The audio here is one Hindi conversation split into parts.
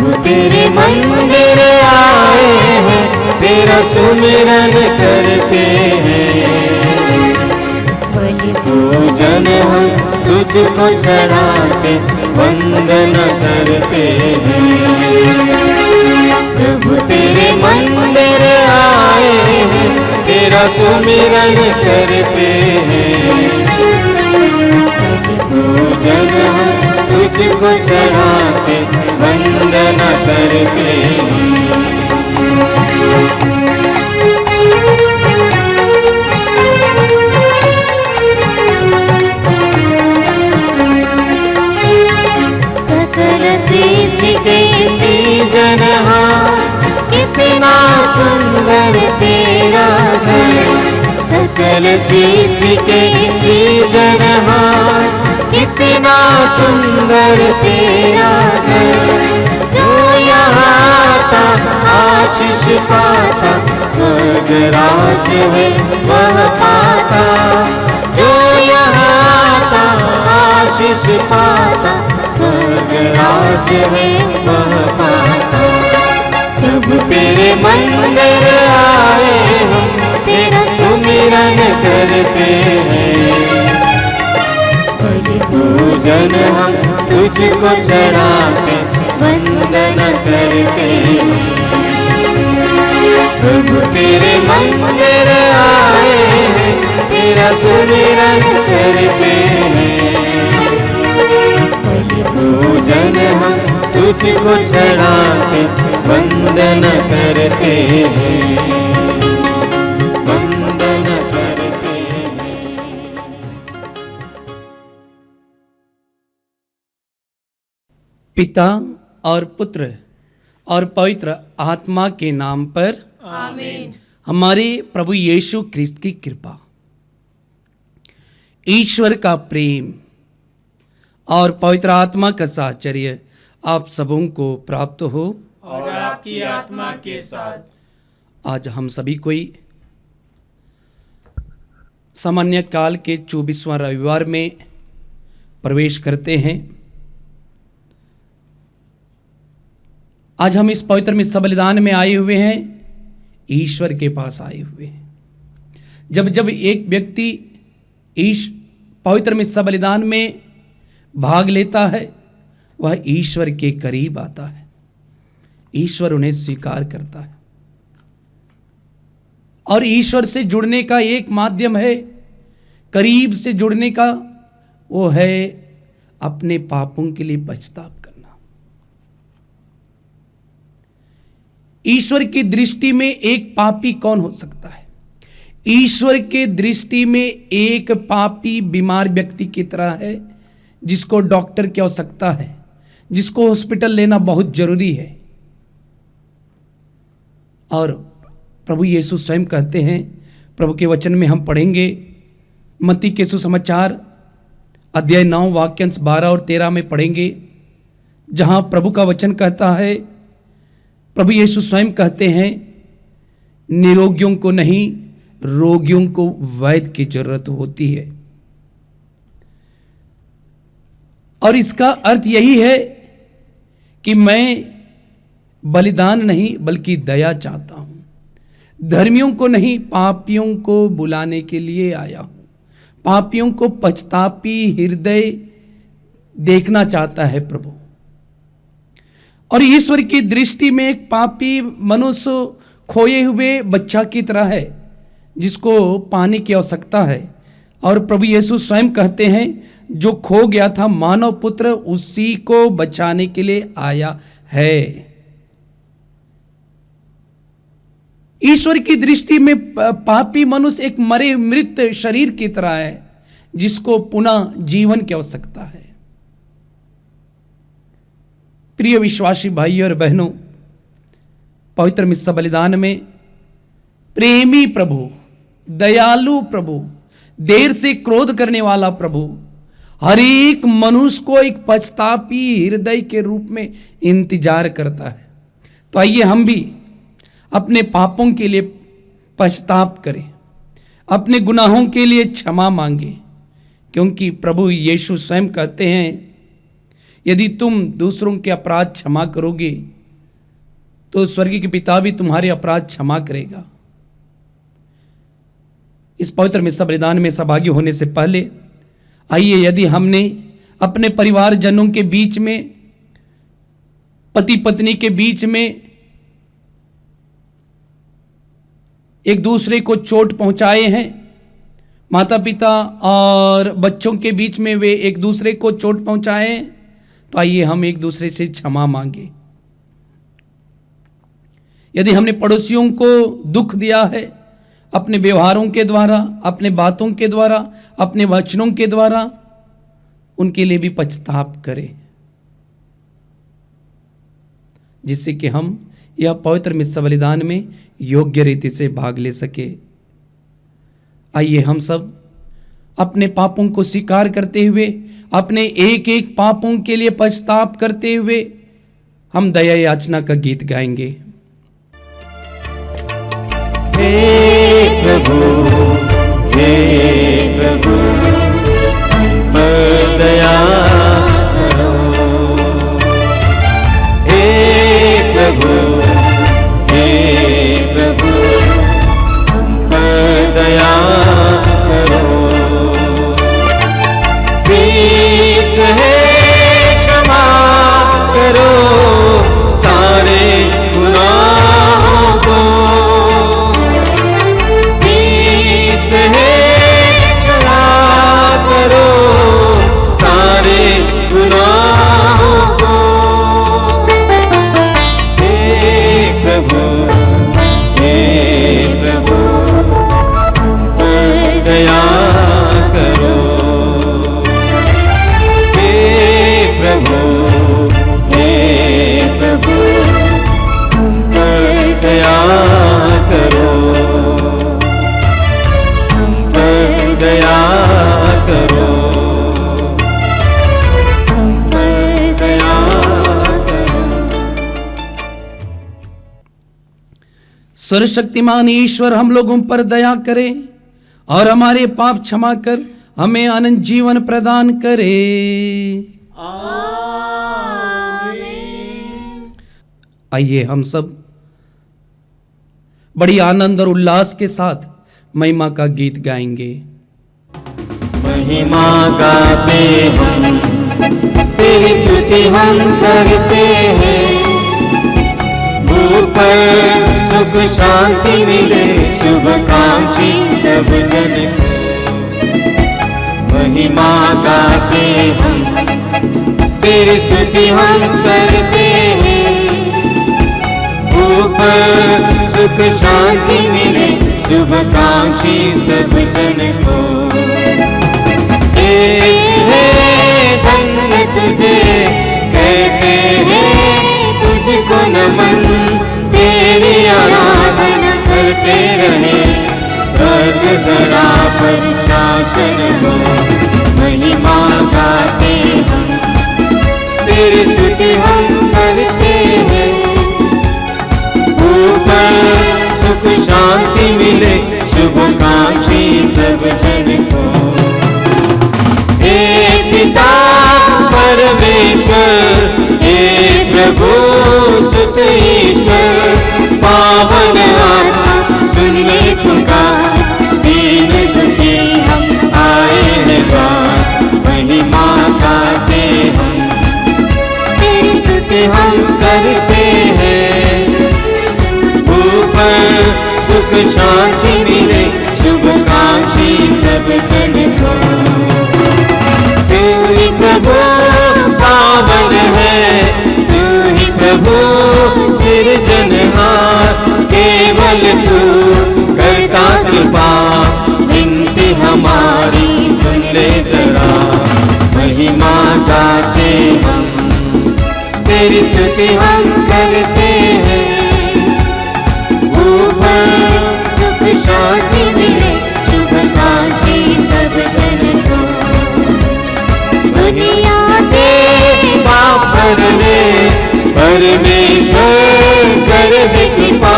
प्रभु तेरे मंदिर आए हैं, तेरा सुमिरन करते हैं। बलि पूजन हम तुझको चढ़ाते, वंदन करते हैं। प्रभु तेरे मंदिर आए हैं, तेरा सुमिरन करते हैं। पूजन हम तुझको चढ़ाते, वंदन करते हैं। सकल सृष्टि के सृजनहार, कितना सुंदर तेरा घर। सकल सृष्टि के सृजनहार, कितना सुंदर तेरा घर। जो यहाँ आता आशीष पाता, स्वर्ग राज है वह पाता। जो यहाँ आता आशीष पाता, स्वर्ग राज है वह पाता। प्रभु तेरे मंदिर आए हम, तेरा सुमिरन करते हैं। बलि पूजन हम तुझको चढ़ाते, वंदन करते हैं। प्रभु तेरे मंदिर आए हैं, तेरा सुमिरन करते हैं। बलि पूजन हम तुझको चढ़ाते, वंदन करते हैं, वंदन करते हैं। पिता और पुत्र और पवित्र आत्मा के नाम पर आमीन। हमारे प्रभु यीशु ख्रिस्त की कृपा, ईश्वर का प्रेम और पवित्र आत्मा का साहचर्य आप सबों को प्राप्त हो और आपकी आत्मा के साथ। आज हम सभी कोई सामान्य काल के 24वां रविवार में प्रवेश करते हैं। आज हम इस पवित्र मिस्सा बलिदान में आए हुए हैं, ईश्वर के पास आए हुए हैं। जब जब एक व्यक्ति पवित्र मिस्सा बलिदान में भाग लेता है, वह ईश्वर के करीब आता है, ईश्वर उन्हें स्वीकार करता है। और ईश्वर से जुड़ने का एक माध्यम है, करीब से जुड़ने का, वो है अपने पापों के लिए पछतावा करना। ईश्वर की दृष्टि में एक पापी कौन हो सकता है? ईश्वर के दृष्टि में एक पापी बीमार व्यक्ति की तरह है, जिसको डॉक्टर की आवश्यकता है, जिसको हॉस्पिटल लेना बहुत जरूरी है। और प्रभु यीशु स्वयं कहते हैं, प्रभु के वचन में हम पढ़ेंगे, मत्ती के सुसमाचार अध्याय 9 वाक्यांश 12 और 13 में पढ़ेंगे, जहां प्रभु का वचन कहता है, प्रभु यीशु स्वयं कहते हैं, निरोगियों को नहीं, रोगियों को वैद्य की जरूरत होती है। और इसका अर्थ यही है कि मैं बलिदान नहीं बल्कि दया चाहता हूं। धर्मियों को नहीं, पापियों को बुलाने के लिए आया हूं। पापियों को पछतापी हृदय देखना चाहता है प्रभु। और ईश्वर की दृष्टि में एक पापी मनुष्य खोए हुए बच्चा की तरह है, जिसको पाने की आवश्यकता है। और प्रभु यीशु स्वयं कहते हैं, जो खो गया था मानव पुत्र उसी को बचाने के लिए आया है। ईश्वर की दृष्टि में पापी मनुष्य एक मरे मृत शरीर की तरह है, जिसको पुनः जीवन की आवश्यकता है। प्रिय विश्वासी भाइयों और बहनों, पवित्र मिस्सा बलिदान में प्रेमी प्रभु, दयालु प्रभु, देर से क्रोध करने वाला प्रभु हर एक मनुष्य को एक पछतापी हृदय के रूप में इंतजार करता है। तो आइए हम भी अपने पापों के लिए पछताप करें, अपने गुनाहों के लिए क्षमा मांगे, क्योंकि प्रभु यीशु स्वयं कहते हैं यदि तुम दूसरों के अपराध क्षमा करोगे तो स्वर्गीय के पिता भी तुम्हारे अपराध क्षमा करेगा। इस पवित्र मिस्सा बलिदान में सहभागी होने से पहले आइए, यदि हमने अपने परिवारजनों के बीच में, पति पत्नी के बीच में एक दूसरे को चोट पहुंचाए हैं, माता पिता और बच्चों के बीच में वे एक दूसरे को चोट पहुंचाए हैं, तो आइए हम एक दूसरे से क्षमा मांगे। यदि हमने पड़ोसियों को दुख दिया है अपने व्यवहारों के द्वारा, अपने बातों के द्वारा, अपने वचनों के द्वारा, उनके लिए भी पछताप करें, जिससे कि हम यह पवित्र मिस्सा बलिदान में योग्य रीति से भाग ले सके। आइए हम सब अपने पापों को स्वीकार करते हुए, अपने एक एक पापों के लिए पछताप करते हुए हम दया याचना का गीत गाएंगे। हे प्रभु पर दया करो। हे प्रभु पर दया करो। प्लीज है क्षमा करो सारे गुनाहों को। सर्वशक्तिमान ईश्वर हम लोगों पर दया करे और हमारे पाप क्षमा कर हमें अनंत जीवन प्रदान करे। आइए हम सब बड़ी आनंद और उल्लास के साथ महिमा का गीत गाएंगे। महिमा गाते हम, तेरी स्तुति हम करते हैं। ऊपर सुख शांति मिले शुभकांक्षी सब जन को। महिमा गाते हम, तेरी स्तुति हम करते हैं। ऊपर सुख शांति मिले शुभकांक्षी सब जन को। धन्य तुझे कहते हैं, तुझको नमन, तेरी आराधना करते रहे स्वर्ग धरा पर शासन हो। महिमा गाते हम, तेरी स्तुति हम करते हैं। ऊपर सुख शांति मिले शुभकांक्षी सब जन को। हे पिता परमेश्वर, हे प्रभु सुत ईश्वर, पावन आत्मा सुन ले पुकार। दीन दुखी हम आए हैं द्वार। महिमा गाते हम, तेरी स्तुति हम करते हैं। ऊपर सुख शांति मिले शुभकांक्षी सब जन को। तू ही प्रभु पावन है, तू ही प्रभु सिरजनहार। केवल तू करता कृपा, विनती हमारी सुन ले जरा। महिमा गाते हम, तेरी स्तुति हम करते हैं। ऊपर सुख शांति मिले शुभकांक्षी सब जन को। पाप करने परमेश्वर कर दे कृपा।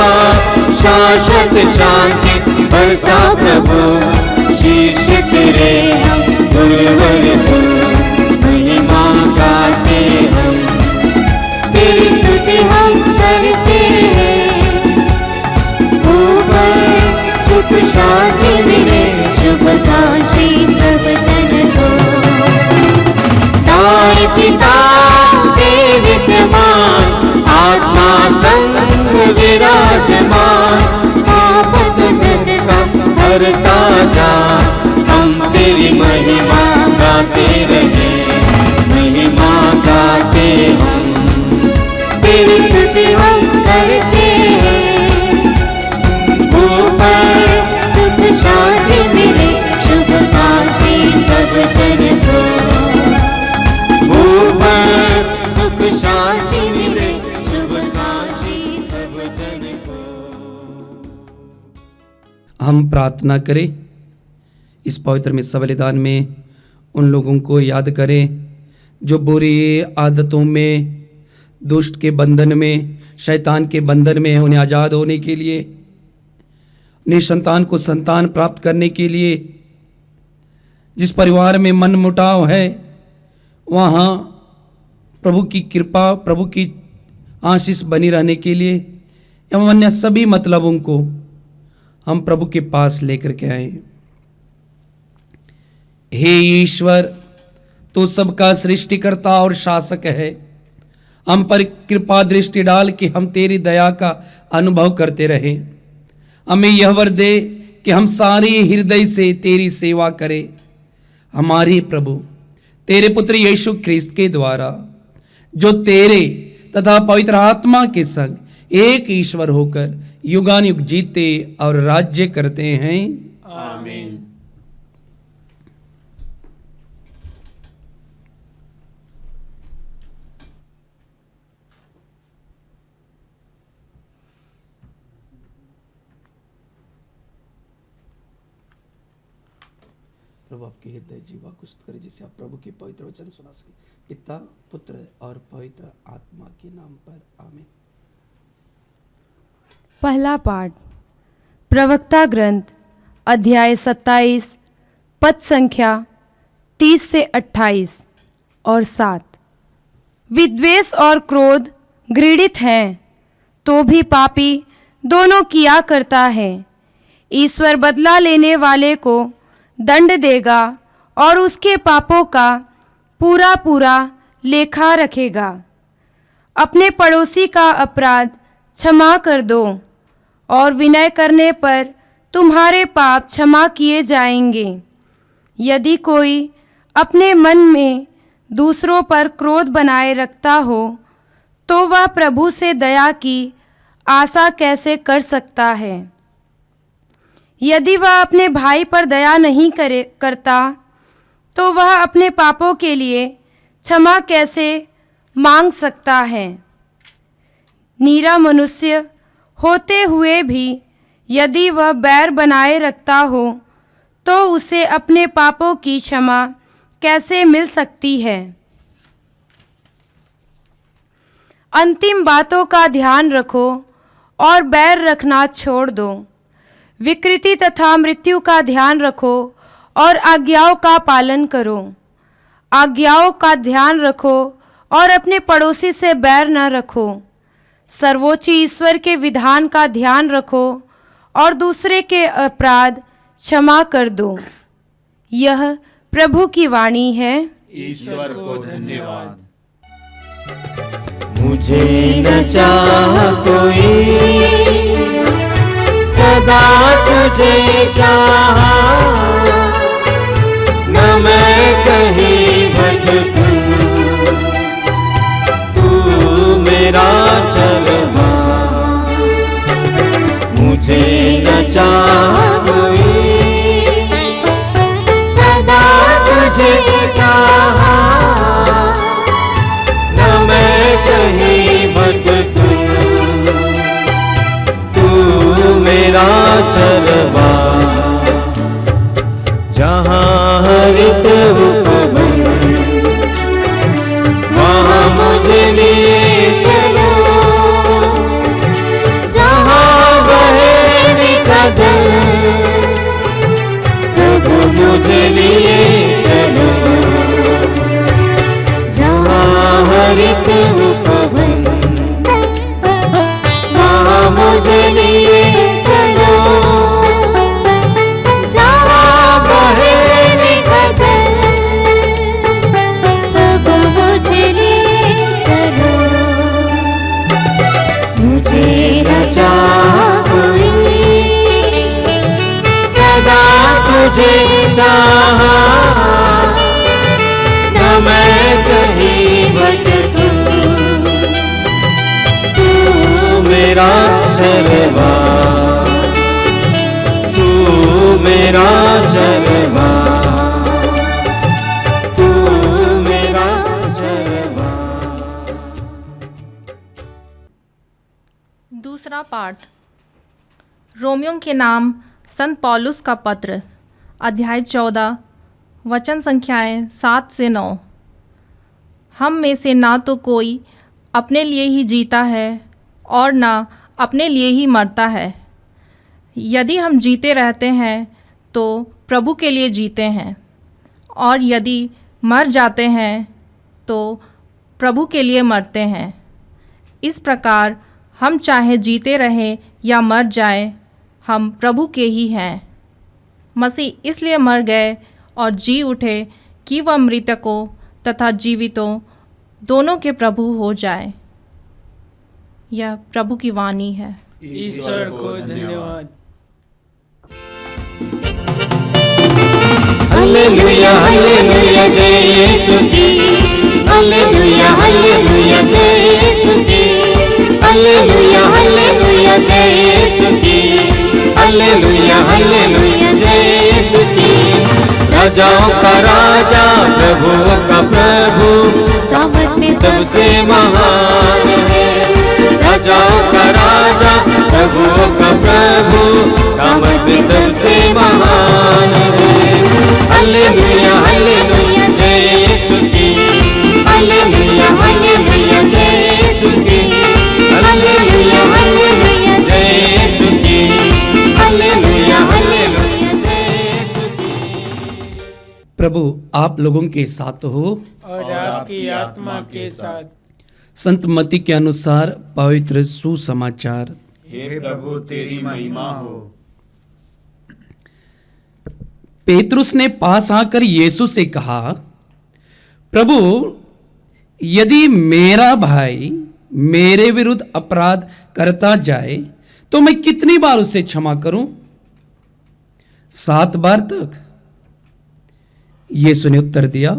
शाश्वत शांति बरसा प्रभु, शिष्य तेरे हम गुरुवर तू। महिमा गाते पिता तेरे विद्यमान, आत्मा संग विराजमान, पाप जग का हरता जा, हम तेरी महिमा गाते रहे, महिमा गाते हम, तेरी स्तुति हम करते हैं। ऊपर सुख शांति मिले, शुभकामनाएं सब जन को, ऊपर सुख शांति मिले, शुभकामनाएं सब जन को। हम प्रार्थना करें, इस पवित्र मिस्सा बलिदान में उन लोगों को याद करें जो बुरी आदतों में, दुष्ट के बंधन में, शैतान के बंधन में, उन्हें आज़ाद होने के लिए, अपने संतान को संतान प्राप्त करने के लिए, जिस परिवार में मन मुटाव है वहाँ प्रभु की कृपा, प्रभु की आशीष बनी रहने के लिए एवं अन्य सभी मतलबों को हम प्रभु के पास लेकर के आए। हे ईश्वर, तो सबका सृष्टिकर्ता और शासक है, हम पर कृपा दृष्टि डाल कि हम तेरी दया का अनुभव करते रहें। हमें यह वर दे कि हम सारे हृदय से तेरी सेवा करें। हमारे प्रभु तेरे पुत्र यीशु ख्रिस्त के द्वारा, जो तेरे तथा पवित्र आत्मा के संग एक ईश्वर होकर युगानुयुग जीते और राज्य करते हैं। आमीन। प्रभु आपके हृदय जीवा को शुद्ध करे, जिससे आप प्रभु के पवित्र वचन सुना सके। पिता, पुत्र और पवित्र आत्मा के नाम पर आमीन। पहला पाठ प्रवक्ता ग्रंथ अध्याय 27 पद संख्या 30 से 28 और 7। विद्वेष और क्रोध घृणित हैं, तो भी पापी दोनों किया करता है। ईश्वर बदला लेने वाले को दंड देगा और उसके पापों का पूरा पूरा लेखा रखेगा। अपने पड़ोसी का अपराध क्षमा कर दो और विनय करने पर तुम्हारे पाप क्षमा किए जाएंगे। यदि कोई अपने मन में दूसरों पर क्रोध बनाए रखता हो, तो वह प्रभु से दया की आशा कैसे कर सकता है? यदि वह अपने भाई पर दया नहीं करता, तो वह अपने पापों के लिए क्षमा कैसे मांग सकता है? नीरा मनुष्य होते हुए भी यदि वह बैर बनाए रखता हो, तो उसे अपने पापों की क्षमा कैसे मिल सकती है? अंतिम बातों का ध्यान रखो और बैर रखना छोड़ दो। विकृति तथा मृत्यु का ध्यान रखो और आज्ञाओं का पालन करो। आज्ञाओं का ध्यान रखो और अपने पड़ोसी से बैर न रखो। सर्वोच्च ईश्वर के विधान का ध्यान रखो और दूसरे के अपराध क्षमा कर दो। यह प्रभु की वाणी है। ईश्वर को धन्यवाद। मुझे न चाह कोई, सदा तुझे चाहा, न मैं कहीं भटकूं, तू मेरा चरवा। मुझे न चाह कोई, सदा तुझे चाहा, न मैं कहीं भटकूं, मेरा चरवा। जहाँ हरित उपवन तुझे चाहा, न मैं कहीं भटकूं। तू मेरा चरवा, तू मेरा चरवा, तू मेरा चरवा। दूसरा पाठ रोमियों के नाम संत पौलुस का पत्र, अध्याय 14, वचन संख्याएं 7 से 9। हम में से ना तो कोई अपने लिए ही जीता है और ना अपने लिए ही मरता है। यदि हम जीते रहते हैं तो प्रभु के लिए जीते हैं, और यदि मर जाते हैं तो प्रभु के लिए मरते हैं। इस प्रकार हम चाहे जीते रहें या मर जाएं, हम प्रभु के ही हैं। मसीह इसलिए मर गए और जी उठे कि वह मृतकों तथा जीवितों दोनों के प्रभु हो जाए। यह प्रभु की वाणी है। ईश्वर को धन्यवाद। हालेलुया हालेलुया जय यीशु की, हालेलुया हालेलुया जय यीशु की, हालेलुया हालेलुया जय यीशु की, हालेलुया हालेलुया जय यीशु की। राजाओं का राजा, प्रभुओं का प्रभु, सामर्थ में सबसे महान है। राजाओं का राजा, प्रभुओं का प्रभु, सामर्थ में सबसे महान है। हालेलुया हालेलुया जय यीशु की, हालेलुया हालेलुया जय यीशु की, हालेलुया हालेलुया जय यीशु की, हालेलुया हालेलुया जय यीशु की। प्रभु आप लोगों के साथ हो और आपकी आत्मा के साथ। संत मत्ती के अनुसार पवित्र सुसमाचार। हे प्रभु तेरी महिमा हो। पेतरुस ने पास आकर यीशु से कहा, प्रभु यदि मेरा भाई मेरे विरुद्ध अपराध करता जाए तो मैं कितनी बार उससे क्षमा करूं? 7 बार तक? यीशु ने उत्तर दिया,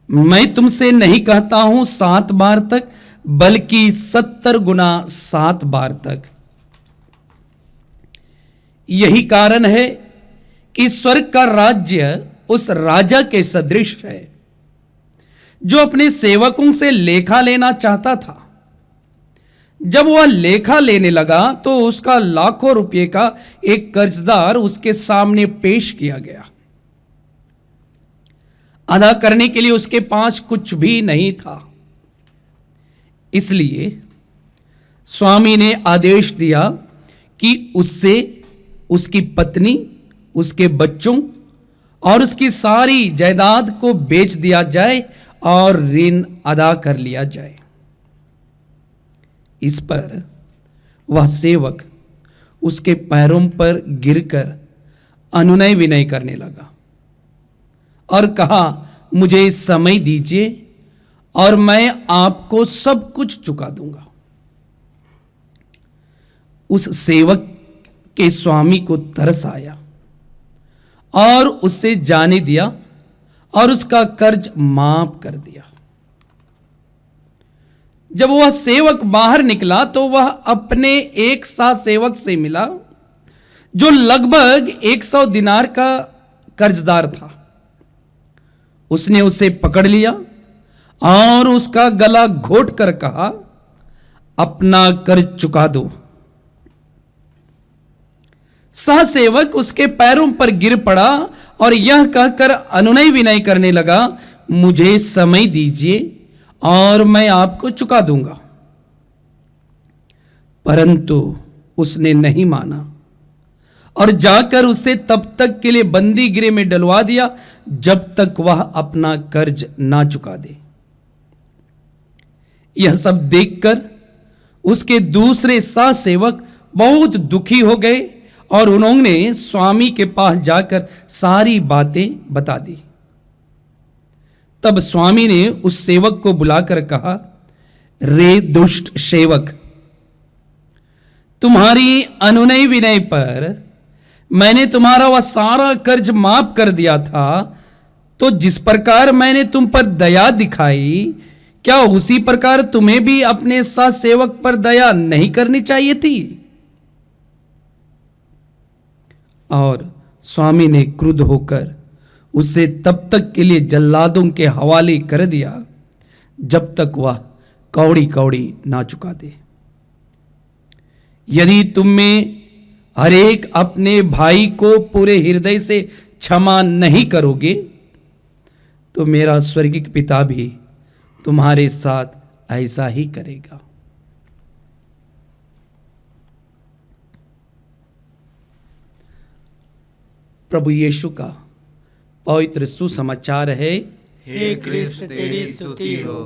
मैं तुमसे नहीं कहता हूं 7 बार तक, बल्कि 70 गुना 7 बार तक। यही कारण है कि स्वर्ग का राज्य उस राजा के सदृश है जो अपने सेवकों से लेखा लेना चाहता था। जब वह लेखा लेने लगा तो उसका लाखों रुपए का एक कर्जदार उसके सामने पेश किया गया। अदा करने के लिए उसके पास कुछ भी नहीं था। इसलिए स्वामी ने आदेश दिया कि उससे उसकी पत्नी, उसके बच्चों और उसकी सारी जायदाद को बेच दिया जाए और ऋण अदा कर लिया जाए। इस पर वह सेवक उसके पैरों पर गिरकर अनुनय विनय करने लगा और कहा, मुझे समय दीजिए और मैं आपको सब कुछ चुका दूंगा। उस सेवक के स्वामी को तरस आया और उससे जाने दिया और उसका कर्ज माफ कर दिया। जब वह सेवक बाहर निकला तो वह अपने एक सा सेवक से मिला जो लगभग 100 दिनार का कर्जदार था। उसने उसे पकड़ लिया और उसका गला घोट कर कहा, अपना कर्ज चुका दो। सहसेवक उसके पैरों पर गिर पड़ा और यह कहकर अनुनय विनय करने लगा, मुझे समय दीजिए और मैं आपको चुका दूंगा। परंतु उसने नहीं माना और जाकर उसे तब तक के लिए बंदी गृह में डलवा दिया जब तक वह अपना कर्ज ना चुका दे। यह सब देखकर उसके दूसरे सहसेवक बहुत दुखी हो गए और उन्होंने स्वामी के पास जाकर सारी बातें बता दी। तब स्वामी ने उस सेवक को बुलाकर कहा, रे दुष्ट सेवक, तुम्हारी अनुनय विनय पर मैंने तुम्हारा वह सारा कर्ज माफ कर दिया था, तो जिस प्रकार मैंने तुम पर दया दिखाई, क्या उसी प्रकार तुम्हें भी अपने सह सेवक पर दया नहीं करनी चाहिए थी? और स्वामी ने क्रुद्ध होकर उसे तब तक के लिए जल्लादों के हवाले कर दिया जब तक वह कौड़ी कौड़ी ना चुका दे। यदि तुम में हर एक अपने भाई को पूरे हृदय से क्षमा नहीं करोगे, तो मेरा स्वर्गिक पिता भी तुम्हारे साथ ऐसा ही करेगा। प्रभु यीशु का पवित्र सुसमाचार है। हे कृष्ण तेरी स्तुति हो।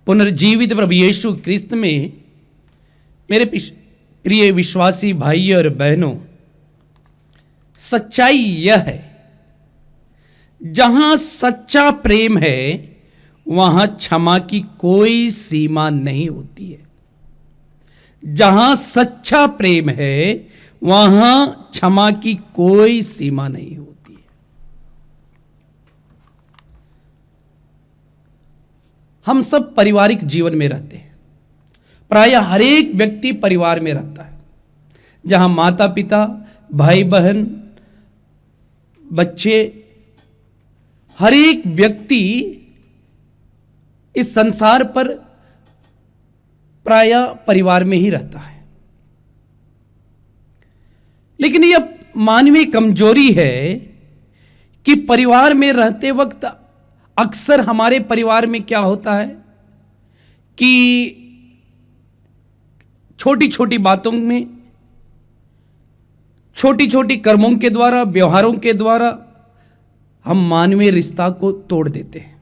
पुनर्जीवित प्रभु यीशु क्रिस्त में मेरे प्रिय विश्वासी भाइयों और बहनों, सच्चाई यह है, जहां सच्चा प्रेम है वहां क्षमा की कोई सीमा नहीं होती है। जहां सच्चा प्रेम है वहां क्षमा की कोई सीमा नहीं होती है। हम सब पारिवारिक जीवन में रहते हैं। प्रायः हर एक व्यक्ति परिवार में रहता है, जहां माता पिता, भाई बहन, बच्चे, हर एक व्यक्ति इस संसार पर प्रायः परिवार में ही रहता है। लेकिन यह मानवीय कमजोरी है कि परिवार में रहते वक्त अक्सर हमारे परिवार में क्या होता है कि छोटी छोटी बातों में, छोटी छोटी कर्मों के द्वारा, व्यवहारों के द्वारा हम मानवीय रिश्ता को तोड़ देते हैं।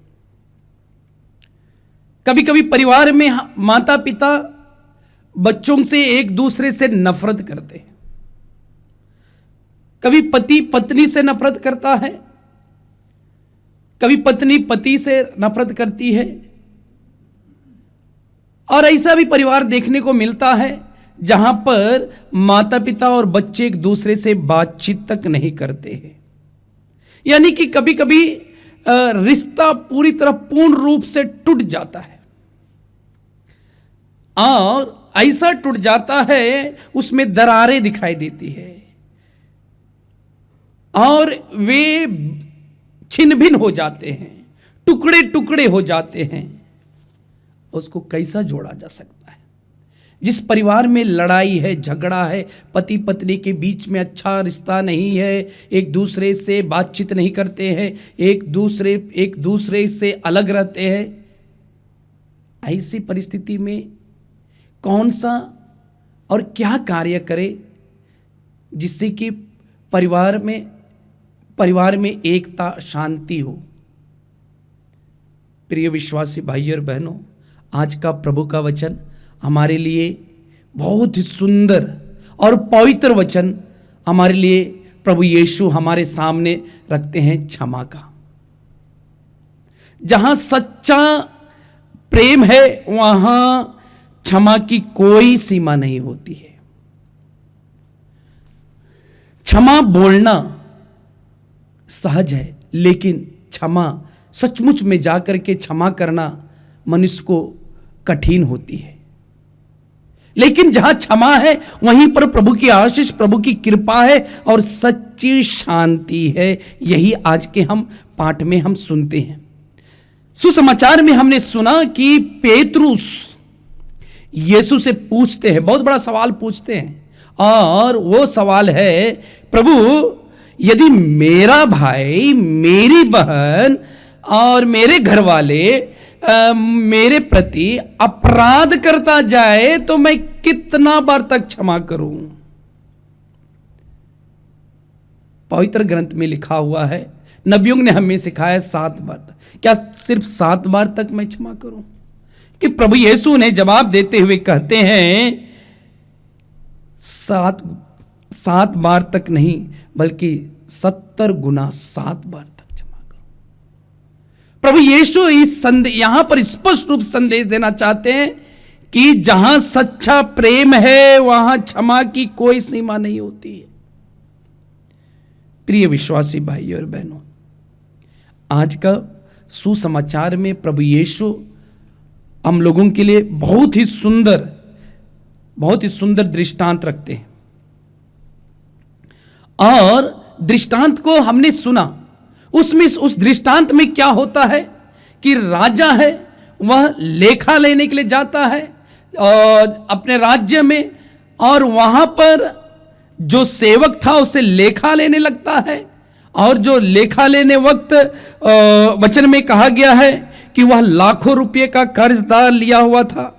कभी कभी परिवार में माता पिता बच्चों से एक दूसरे से नफरत करते हैं। कभी पति पत्नी से नफरत करता है, कभी पत्नी पति से नफरत करती है। और ऐसा भी परिवार देखने को मिलता है जहां पर माता पिता और बच्चे एक दूसरे से बातचीत तक नहीं करते हैं। यानी कि कभी कभी रिश्ता पूरी तरह पूर्ण रूप से टूट जाता है, और ऐसा टूट जाता है उसमें दरारें दिखाई देती है और वे छिन्न भिन्न हो जाते हैं, टुकड़े टुकड़े हो जाते हैं। उसको कैसा जोड़ा जा सकता है? जिस परिवार में लड़ाई है, झगड़ा है, पति पत्नी के बीच में अच्छा रिश्ता नहीं है, एक दूसरे से बातचीत नहीं करते हैं, एक दूसरे से अलग रहते हैं, ऐसी परिस्थिति में कौन सा और क्या कार्य करे जिससे कि परिवार में एकता, शांति हो? प्रिय विश्वासी भाइयों और बहनों, आज का प्रभु का वचन हमारे लिए बहुत ही सुंदर और पवित्र वचन हमारे लिए प्रभु यीशु हमारे सामने रखते हैं, क्षमा का। जहां सच्चा प्रेम है वहां क्षमा की कोई सीमा नहीं होती है। क्षमा बोलना सहज है, लेकिन क्षमा सचमुच में जाकर के क्षमा करना मनुष्य को कठिन होती है। लेकिन जहां क्षमा है वहीं पर प्रभु की आशीष, प्रभु की कृपा है और सच्ची शांति है। यही आज के हम पाठ में हम सुनते हैं। सुसमाचार में हमने सुना कि पेतरुस यीशु से पूछते हैं, बहुत बड़ा सवाल पूछते हैं, और वो सवाल है, प्रभु यदि मेरा भाई, मेरी बहन और मेरे घर वाले मेरे प्रति अपराध करता जाए तो मैं कितना बार तक क्षमा करूं? पवित्र ग्रंथ में लिखा हुआ है, नबियों ने हमें सिखाया 7 बार तक। क्या सिर्फ 7 बार तक मैं क्षमा करूं? कि प्रभु यीशु ने जवाब देते हुए कहते हैं 7 बार तक नहीं, बल्कि 70 गुना 7 बार तक क्षमा करो। प्रभु यीशु इस यहां पर स्पष्ट रूप संदेश देना चाहते हैं कि जहां सच्चा प्रेम है वहां क्षमा की कोई सीमा नहीं होती है। प्रिय विश्वासी भाइयों और बहनों, आज का सुसमाचार में प्रभु यीशु हम लोगों के लिए बहुत ही सुंदर दृष्टांत रखते हैं। और दृष्टांत को हमने सुना, उसमें उस दृष्टांत में क्या होता है कि राजा है वह लेखा लेने के लिए जाता है और अपने राज्य में, और वहां पर जो सेवक था उसे लेखा लेने लगता है। और जो लेखा लेने वक्त वचन में कहा गया है कि वह लाखों रुपए का कर्जदार लिया हुआ था।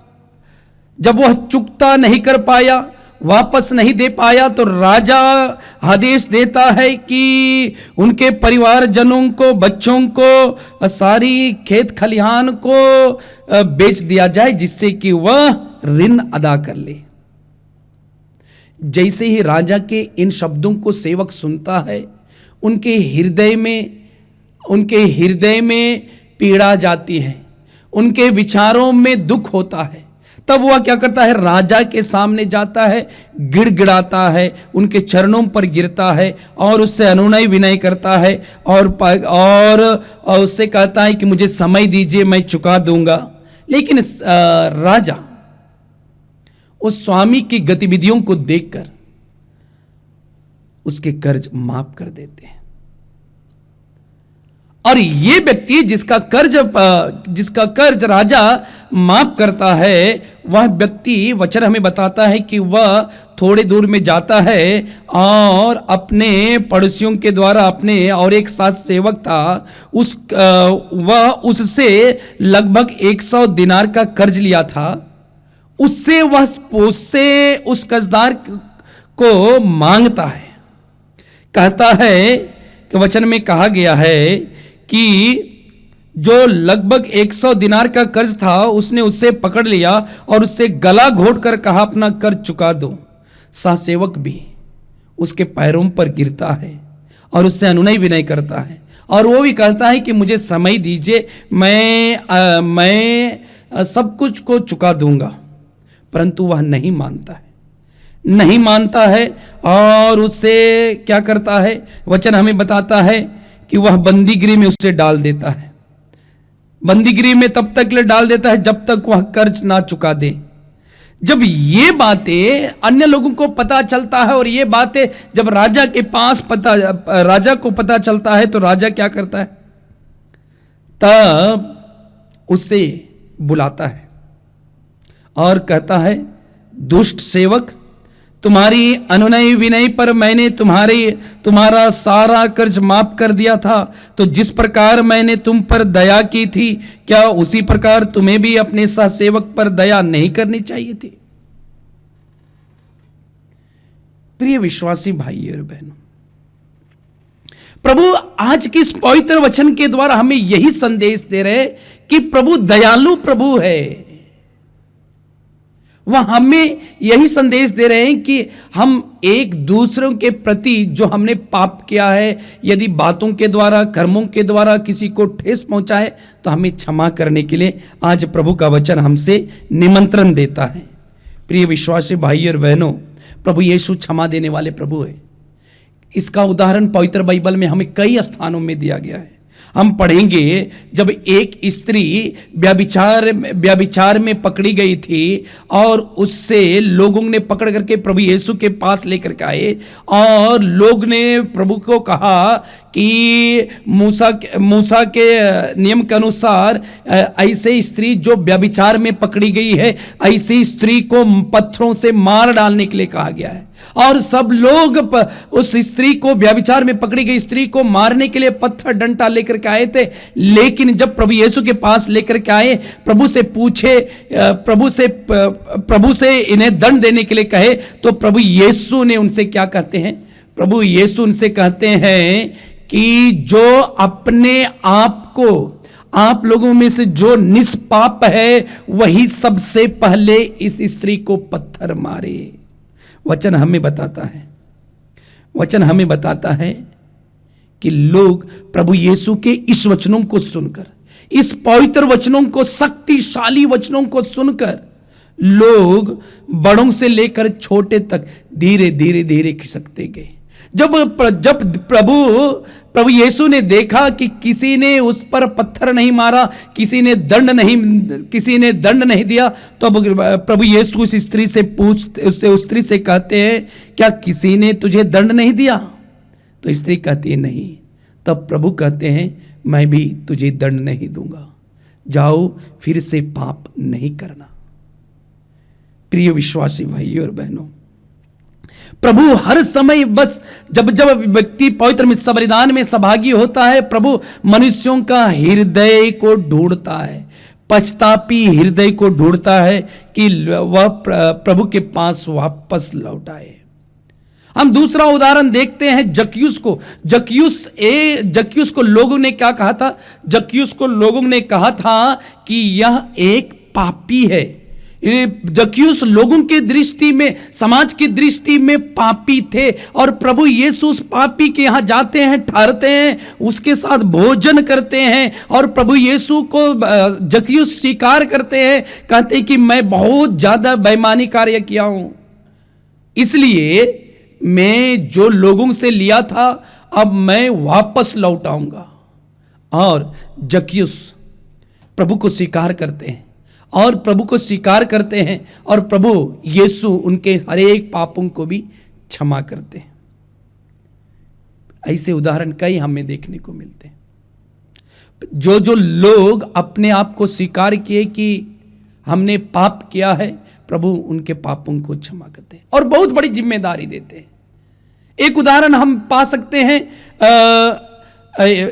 जब वह चुकता नहीं कर पाया, वापस नहीं दे पाया, तो राजा आदेश देता है कि उनके परिवारजनों को, बच्चों को, सारी खेत खलिहान को बेच दिया जाए जिससे कि वह ऋण अदा कर ले। जैसे ही राजा के इन शब्दों को सेवक सुनता है, उनके हृदय में पीड़ा जाती है, उनके विचारों में दुख होता है। तब वह क्या करता है, राजा के सामने जाता है, गिड़गिड़ाता है, उनके चरणों पर गिरता है और उससे अनुनय विनय करता है और उससे कहता है कि मुझे समय दीजिए, मैं चुका दूंगा। लेकिन राजा उस स्वामी की गतिविधियों को देखकर उसके कर्ज माफ कर देते हैं। और ये व्यक्ति जिसका कर्ज राजा माफ करता है, वह व्यक्ति वचन हमें बताता है कि वह थोड़े दूर में जाता है और अपने पड़ोसियों के द्वारा, अपने और एक साथ सेवक था, वह उससे लगभग 100 दिनार का कर्ज लिया था। उससे उस कर्जदार को मांगता है। कहता है कि वचन में कहा गया है कि जो लगभग 100 दिनार का कर्ज था उसने उससे पकड़ लिया और उससे गला घोट कर कहा अपना कर्ज चुका दो। सहसेवक भी उसके पैरों पर गिरता है और उससे अनुनय विनय करता है और वो भी कहता है कि मुझे समय दीजिए, मैं सब कुछ को चुका दूंगा। परंतु वह नहीं मानता है और उससे क्या करता है, वचन हमें बताता है कि वह बंदीगृह में उसे डाल देता है। बंदीगृह में तब तक ले डाल देता है जब तक वह कर्ज ना चुका दे। जब ये बातें अन्य लोगों को पता चलता है और ये बातें जब राजा को पता चलता है तो राजा क्या करता है, तब उसे बुलाता है और कहता है, दुष्ट सेवक, तुम्हारी अनुनय विनय पर मैंने तुम्हारा सारा कर्ज माफ कर दिया था, तो जिस प्रकार मैंने तुम पर दया की थी, क्या उसी प्रकार तुम्हें भी अपने सहसेवक पर दया नहीं करनी चाहिए थी? प्रिय विश्वासी भाइयों और बहनों, प्रभु आज के इस पवित्र वचन के द्वारा हमें यही संदेश दे रहे कि प्रभु दयालु प्रभु है। वह हमें यही संदेश दे रहे हैं कि हम एक दूसरों के प्रति जो हमने पाप किया है, यदि बातों के द्वारा, कर्मों के द्वारा किसी को ठेस पहुंचाए, तो हमें क्षमा करने के लिए आज प्रभु का वचन हमसे निमंत्रण देता है। प्रिय विश्वासी भाई और बहनों, प्रभु यीशु क्षमा देने वाले प्रभु है। इसका उदाहरण पवित्र बाइबल में हमें कई स्थानों में दिया गया है। हम पढ़ेंगे जब एक स्त्री व्यभिचार में पकड़ी गई थी और उससे लोगों ने पकड़ करके प्रभु यीशु के पास लेकर के आए और लोग ने प्रभु को कहा कि मूसा के नियम के अनुसार ऐसे स्त्री जो व्यभिचार में पकड़ी गई है, ऐसी स्त्री को पत्थरों से मार डालने के लिए कहा गया है। और सब लोग उस स्त्री को, व्यभिचार में पकड़ी गई स्त्री को मारने के लिए पत्थर डंडा लेकर के आए थे। लेकिन जब प्रभु यीशु के पास लेकर के आए, प्रभु से पूछे, प्रभु से इन्हें दंड देने के लिए कहे, तो प्रभु यीशु ने उनसे क्या कहते हैं? प्रभु यीशु उनसे कहते हैं कि जो अपने आप को, आप लोगों में से जो निष्पाप है, वही सबसे पहले इस स्त्री को पत्थर मारे। वचन हमें बताता है कि लोग प्रभु यीशु के इस वचनों को सुनकर, इस पवित्र वचनों को, शक्तिशाली वचनों को सुनकर लोग बड़ों से लेकर छोटे तक धीरे धीरे धीरे खिसकते गए। जब प्रभु यीशु ने देखा कि किसी ने उस पर पत्थर नहीं मारा, किसी ने दंड नहीं दिया, तो अब प्रभु यीशु उस स्त्री से कहते हैं, क्या किसी ने तुझे दंड नहीं दिया? तो स्त्री कहती है नहीं। तब प्रभु कहते हैं, मैं भी तुझे दंड नहीं दूंगा, जाओ फिर से पाप नहीं करना। प्रिय विश्वासी भाइयों और बहनों, प्रभु हर समय बस जब व्यक्ति पवित्र बलिदान में सहभागी होता है, प्रभु मनुष्यों का हृदय को ढूंढता है, पछतापी हृदय को ढूंढता है कि वह प्रभु के पास वापस लौट आए। हम दूसरा उदाहरण देखते हैं जक्यूस को। जक्यूस को लोगों ने क्या कहा था? जक्यूस को लोगों ने कहा था कि यह एक पापी है। जक्यूस लोगों की दृष्टि में, समाज की दृष्टि में पापी थे, और प्रभु यीशु उस पापी के यहां जाते हैं, ठहरते हैं, उसके साथ भोजन करते हैं, और प्रभु यीशु को जक्यूस स्वीकार करते हैं, कहते हैं कि मैं बहुत ज्यादा बेईमानी कार्य किया हूं, इसलिए मैं जो लोगों से लिया था अब मैं वापस लौटाऊंगा। और जक्यूस प्रभु को स्वीकार करते हैं, और प्रभु को स्वीकार करते हैं, और प्रभु यीशु उनके हर एक पापों को भी क्षमा करते हैं। ऐसे उदाहरण कई हमें देखने को मिलते हैं। जो लोग अपने आप को स्वीकार किए कि हमने पाप किया है, प्रभु उनके पापों को क्षमा करते हैं और बहुत बड़ी जिम्मेदारी देते हैं। एक उदाहरण हम पा सकते हैं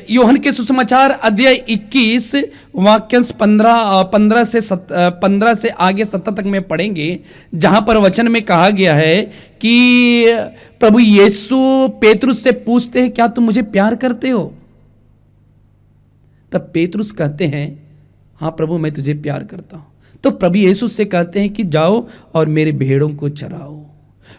यूहन्ना के सुसमाचार अध्याय 21 वाक्यांश 15 से आगे 17 तक में पढ़ेंगे, जहां पर वचन में कहा गया है कि प्रभु यीशु पेतरुस से पूछते हैं, क्या तुम मुझे प्यार करते हो? तब पेतरुस कहते हैं, हाँ प्रभु मैं तुझे प्यार करता हूं। तो प्रभु यीशु से कहते हैं कि जाओ और मेरे भेड़ों को चराओ।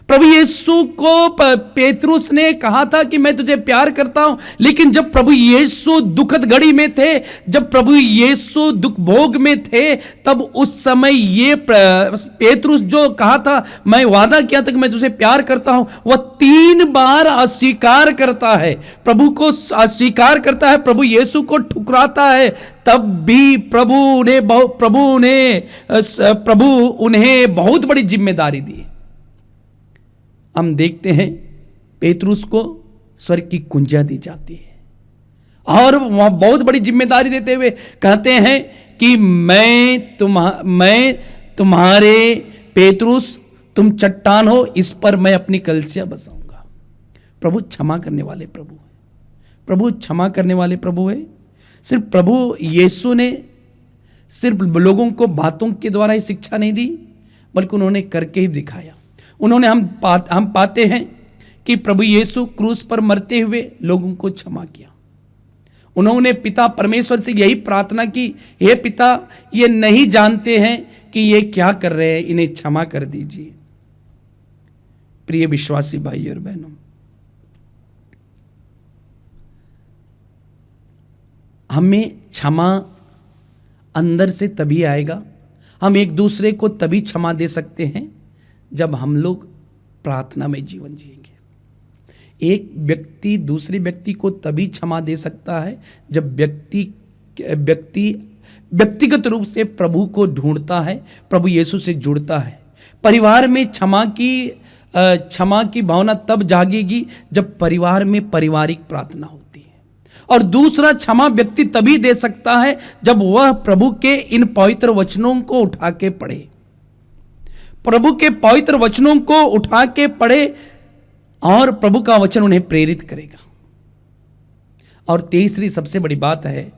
प्रभु यीशु को पेतरुस ने कहा था कि मैं तुझे प्यार करता हूं, लेकिन जब प्रभु यीशु दुखद घड़ी में थे, जब प्रभु यीशु दुख भोग में थे, तब उस समय ये पेतरुस जो कहा था, मैं वादा किया था कि मैं तुझे प्यार करता हूं, वह 3 बार अस्वीकार करता है, प्रभु को अस्वीकार करता है, प्रभु यीशु को ठुकराता है। तब भी प्रभु उन्हें बहुत बड़ी जिम्मेदारी दी। हम देखते हैं पेतरुस को स्वर्ग की कुंजियां दी जाती है, और वह बहुत बड़ी जिम्मेदारी देते हुए कहते हैं कि मैं तुम्हारे पेतरुस, तुम चट्टान हो, इस पर मैं अपनी कलसिया बसाऊंगा। प्रभु क्षमा करने वाले प्रभु है, प्रभु क्षमा करने वाले प्रभु है। सिर्फ प्रभु यीशु ने सिर्फ लोगों को बातों के द्वारा ही शिक्षा नहीं दी, बल्कि उन्होंने करके ही दिखाया। उन्होंने हम पाते हैं कि प्रभु यीशु क्रूस पर मरते हुए लोगों को क्षमा किया। उन्होंने पिता परमेश्वर से यही प्रार्थना की, हे पिता, ये नहीं जानते हैं कि ये क्या कर रहे हैं, इन्हें क्षमा कर दीजिए। प्रिय विश्वासी भाई और बहनों, हमें क्षमा अंदर से तभी आएगा, हम एक दूसरे को तभी क्षमा दे सकते हैं जब हम लोग प्रार्थना में जीवन जिएंगे। एक व्यक्ति दूसरे व्यक्ति को तभी क्षमा दे सकता है जब व्यक्तिगत रूप से प्रभु को ढूंढता है, प्रभु यीशु से जुड़ता है। परिवार में क्षमा की भावना तब जागेगी जब परिवार में पारिवारिक प्रार्थना होती है। और दूसरा, क्षमा व्यक्ति तभी दे सकता है जब वह प्रभु के इन पवित्र वचनों को उठा के पढ़े, प्रभु के पवित्र वचनों को उठा के पढ़े, और प्रभु का वचन उन्हें प्रेरित करेगा। और तीसरी सबसे बड़ी बात है,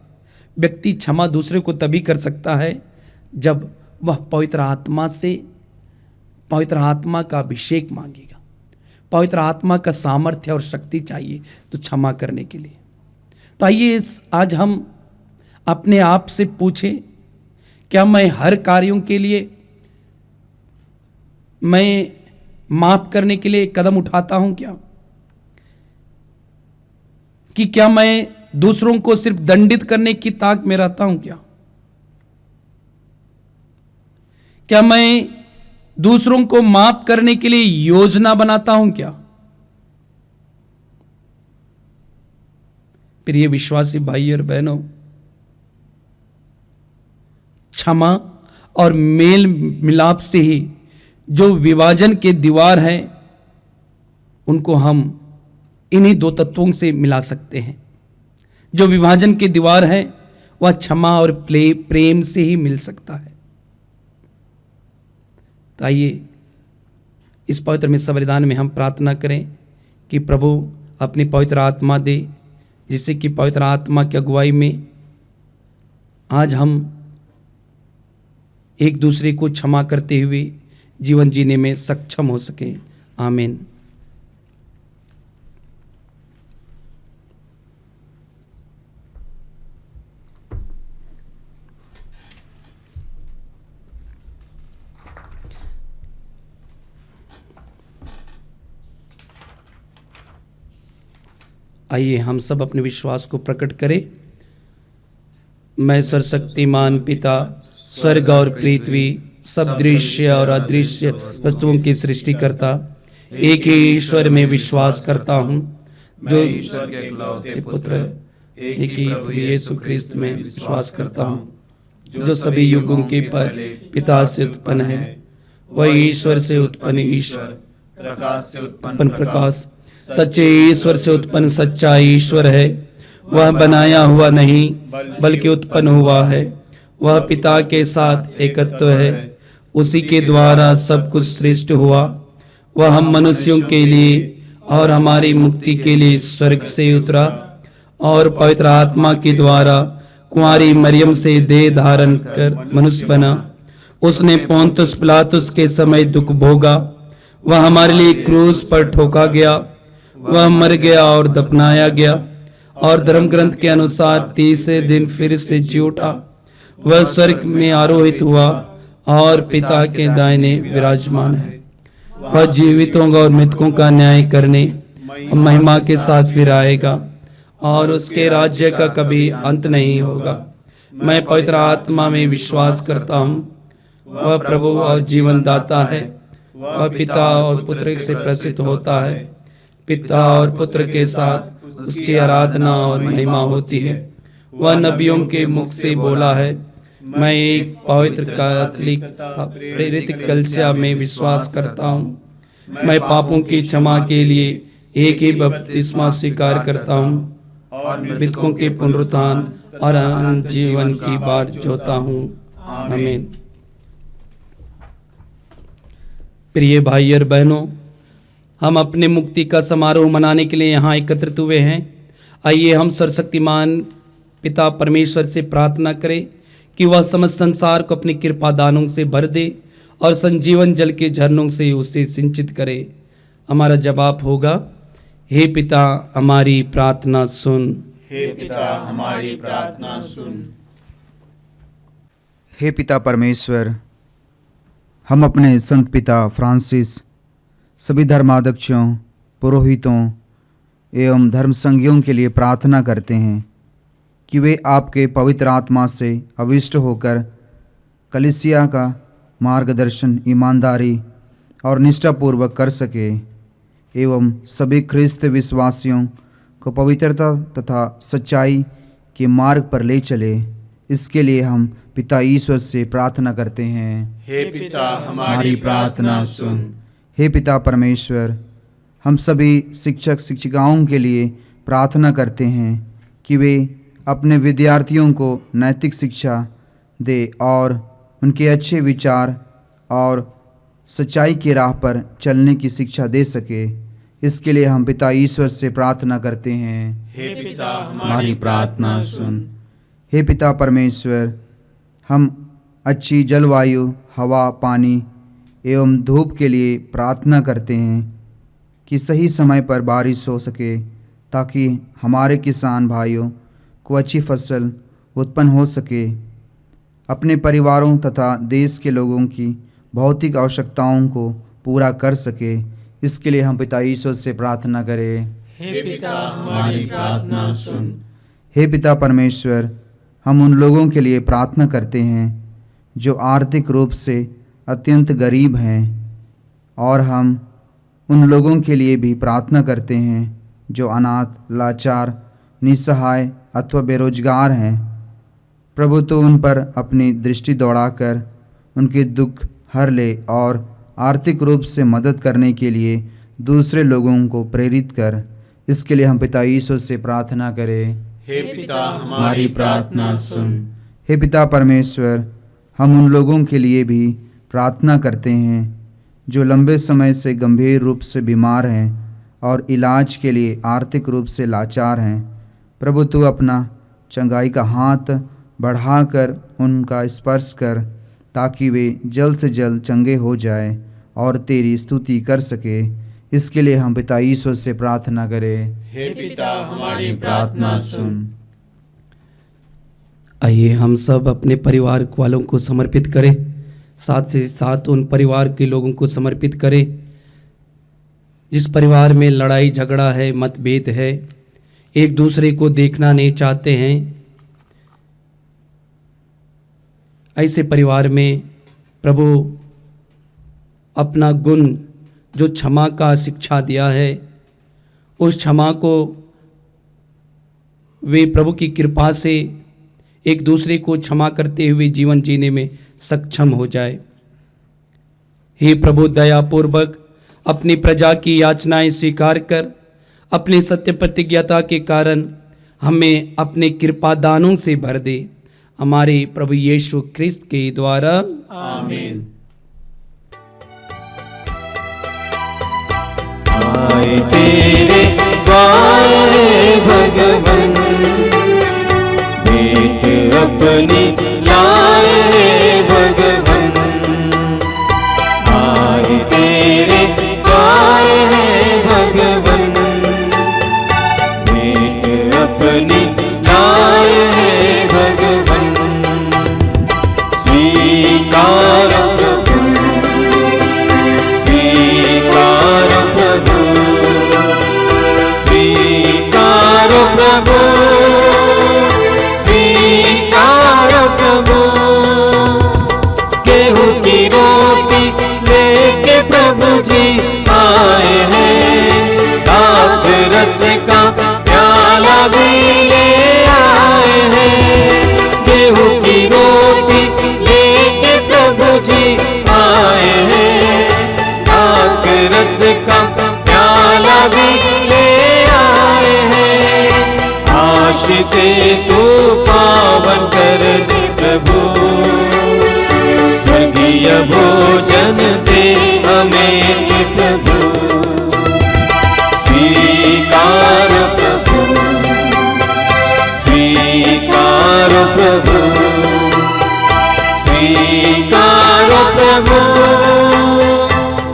व्यक्ति क्षमा दूसरे को तभी कर सकता है जब वह पवित्र आत्मा का अभिषेक मांगेगा। पवित्र आत्मा का सामर्थ्य और शक्ति चाहिए तो क्षमा करने के लिए। तो आइए आज हम अपने आप से पूछें, क्या मैं हर कार्यों के लिए मैं माफ करने के लिए कदम उठाता हूं? क्या मैं दूसरों को सिर्फ दंडित करने की ताक में रहता हूं क्या? क्या मैं दूसरों को माफ करने के लिए योजना बनाता हूं क्या? प्रिय विश्वासी भाई और बहनों, क्षमा और मेल मिलाप से ही जो विभाजन के दीवार है उनको हम इन्हीं दो तत्वों से मिला सकते हैं। जो विभाजन की दीवार है वह क्षमा और प्रेम से ही मिल सकता है। तो आइए इस पवित्र मिस्सा बलिदान में हम प्रार्थना करें कि प्रभु अपनी पवित्र आत्मा दे, जिससे कि पवित्र आत्मा की अगुवाई में आज हम एक दूसरे को क्षमा करते हुए जीवन जीने में सक्षम हो सके। आमीन। आइए हम सब अपने विश्वास को प्रकट करें। मैं सर्वशक्तिमान पिता, स्वर्ग और पृथ्वी, सब दृश्य और अदृश्य वस्तुओं की सृष्टिकर्ता एक ही ईश्वर में विश्वास करता हूँ, जो ईश्वर के इकलौते पुत्र एक ही प्रभु यीशु ख्रिस्त में विश्वास करता हूँ, जो सभी युगों के पहले पिता से उत्पन्न है। वह ईश्वर से उत्पन्न ईश्वर, प्रकाश से उत्पन्न प्रकाश, सच्चे ईश्वर से उत्पन्न सच्चा ईश्वर है। वह बनाया हुआ नहीं बल्कि उत्पन्न हुआ है। वह पिता के साथ एकत्व है, उसी के द्वारा सब कुछ सृष्टि हुआ। वह हम मनुष्यों के लिए और हमारी मुक्ति के लिए स्वर्ग से उतरा और पवित्र आत्मा के द्वारा कुंवारी मरियम से देह धारण कर मनुष्य बना। उसने पोंतुस पिलातुस के समय दुख भोगा। वह हमारे लिए क्रूस पर ठोका गया। वह मर गया और दफनाया गया और धर्म ग्रंथ के अनुसार तीसरे दिन फिर से जी उठा। वह स्वर्ग में आरोहित हुआ और पिता के दाहिने विराजमान है। वह जीवितों और मृतकों का न्याय करने महिमा के साथ फिर आएगा और उसके राज्य का कभी अंत नहीं होगा। मैं पवित्र आत्मा में विश्वास करता हूँ। वह प्रभु और जीवन दाता है। वह पिता और पुत्र से प्रसिद्ध होता है। पिता और पुत्र के साथ उसकी आराधना और महिमा होती है। वह नबियों के मुख से बोला है। मैं एक पवित्र कैथोलिक प्रेरित कलीसिया में विश्वास करता हूँ। मैं पापों की क्षमा के लिए एक ही बपतिस्मा स्वीकार करता हूँ और मृतकों के पुनरुत्थान और अनंत जीवन की बाट जोता हूँ। आमीन। प्रिय भाई और बहनों, हम अपने मुक्ति का समारोह मनाने के लिए यहाँ एकत्रित हुए हैं। आइए हम सर्वशक्तिमान पिता परमेश्वर से प्रार्थना करें कि वह समस्त संसार को अपनी कृपा दानों से भर दे और संजीवन जल के झरनों से उसे सिंचित करे। हमारा जवाब होगा, हे पिता हमारी प्रार्थना सुन। हे पिता हमारी प्रार्थना सुन। हे पिता परमेश्वर, हम अपने संत पिता फ्रांसिस, सभी धर्माध्यक्षों, पुरोहितों एवं धर्मसंघियों के लिए प्रार्थना करते हैं कि वे आपके पवित्र आत्मा से अविष्ट होकर कलीसिया का मार्गदर्शन ईमानदारी और निष्ठापूर्वक कर सके एवं सभी ख्रिस्त विश्वासियों को पवित्रता तथा सच्चाई के मार्ग पर ले चले। इसके लिए हम पिता ईश्वर से प्रार्थना करते हैं। हे पिता हमारी प्रार्थना सुन। हे पिता परमेश्वर, हम सभी शिक्षक शिक्षिकाओं के लिए प्रार्थना करते हैं कि वे अपने विद्यार्थियों को नैतिक शिक्षा दे और उनके अच्छे विचार और सच्चाई की राह पर चलने की शिक्षा दे सके। इसके लिए हम पिता ईश्वर से प्रार्थना करते हैं। हे पिता हमारी प्रार्थना सुन। हे पिता परमेश्वर, हम अच्छी जलवायु, हवा, पानी एवं धूप के लिए प्रार्थना करते हैं कि सही समय पर बारिश हो सके ताकि हमारे किसान भाइयों को अच्छी फसल उत्पन्न हो सके, अपने परिवारों तथा देश के लोगों की भौतिक आवश्यकताओं को पूरा कर सके। इसके लिए हम पिता ईश्वर से प्रार्थना करें। हे पिता हमारी प्रार्थना सुन। हे पिता परमेश्वर, हम उन लोगों के लिए प्रार्थना करते हैं जो आर्थिक रूप से अत्यंत गरीब हैं, और हम उन लोगों के लिए भी प्रार्थना करते हैं जो अनाथ, लाचार, निसहाय अथवा बेरोजगार हैं। प्रभु, तो उन पर अपनी दृष्टि दौड़ाकर उनके दुख हर ले और आर्थिक रूप से मदद करने के लिए दूसरे लोगों को प्रेरित कर। इसके लिए हम पिता ईश्वर से प्रार्थना करें। हे पिता हमारी प्रार्थना सुन। हे पिता परमेश्वर, हम उन लोगों के लिए भी प्रार्थना करते हैं जो लंबे समय से गंभीर रूप से बीमार हैं और इलाज के लिए आर्थिक रूप से लाचार हैं। प्रभु, तू अपना चंगाई का हाथ बढ़ाकर उनका स्पर्श कर, ताकि वे जल्द से जल्द चंगे हो जाए और तेरी स्तुति कर सके। इसके लिए हम पिता ईश्वर से प्रार्थना करें। हे पिता हमारी प्रार्थना सुन। आइए हम सब अपने परिवार वालों को समर्पित करें, साथ से साथ उन परिवार के लोगों को समर्पित करें जिस परिवार में लड़ाई झगड़ा है, मतभेद है, एक दूसरे को देखना नहीं चाहते हैं। ऐसे परिवार में प्रभु अपना गुण जो क्षमा का शिक्षा दिया है, उस क्षमा को वे प्रभु की कृपा से एक दूसरे को क्षमा करते हुए जीवन जीने में सक्षम हो जाए। हे प्रभु, दयापूर्वक अपनी प्रजा की याचनाएं स्वीकार कर अपने सत्य प्रतिज्ञता के कारण हमें अपने कृपा दानों से भर दे। हमारे प्रभु यीशु ख्रिस्त के द्वारा आमीन। आए तेरे द्वारे भगवन, भेंट अपनी लाए भगवन। आए तेरे द्वारे भगवन, भेंट अपनी लाए भगवन। स्वीकार प्रभु, स्वीकार प्रभु, स्वीकार प्रभु, स्वीकार प्रभु। गेहूं की रोटी लेके प्रभु जी आए हैं, दाख रस का प्याला भी ले आए हैं। गेहूं की रोटी लेके प्रभु जी आए हैं, दाख रस का प्याला भी ले आए हैं। आशीष से तू पावन कर दे प्रभु, स्वर्गीय भोजन दे हमें प्रभु। स्वीकार प्रभु, स्वीकार प्रभु, स्वीकार प्रभु,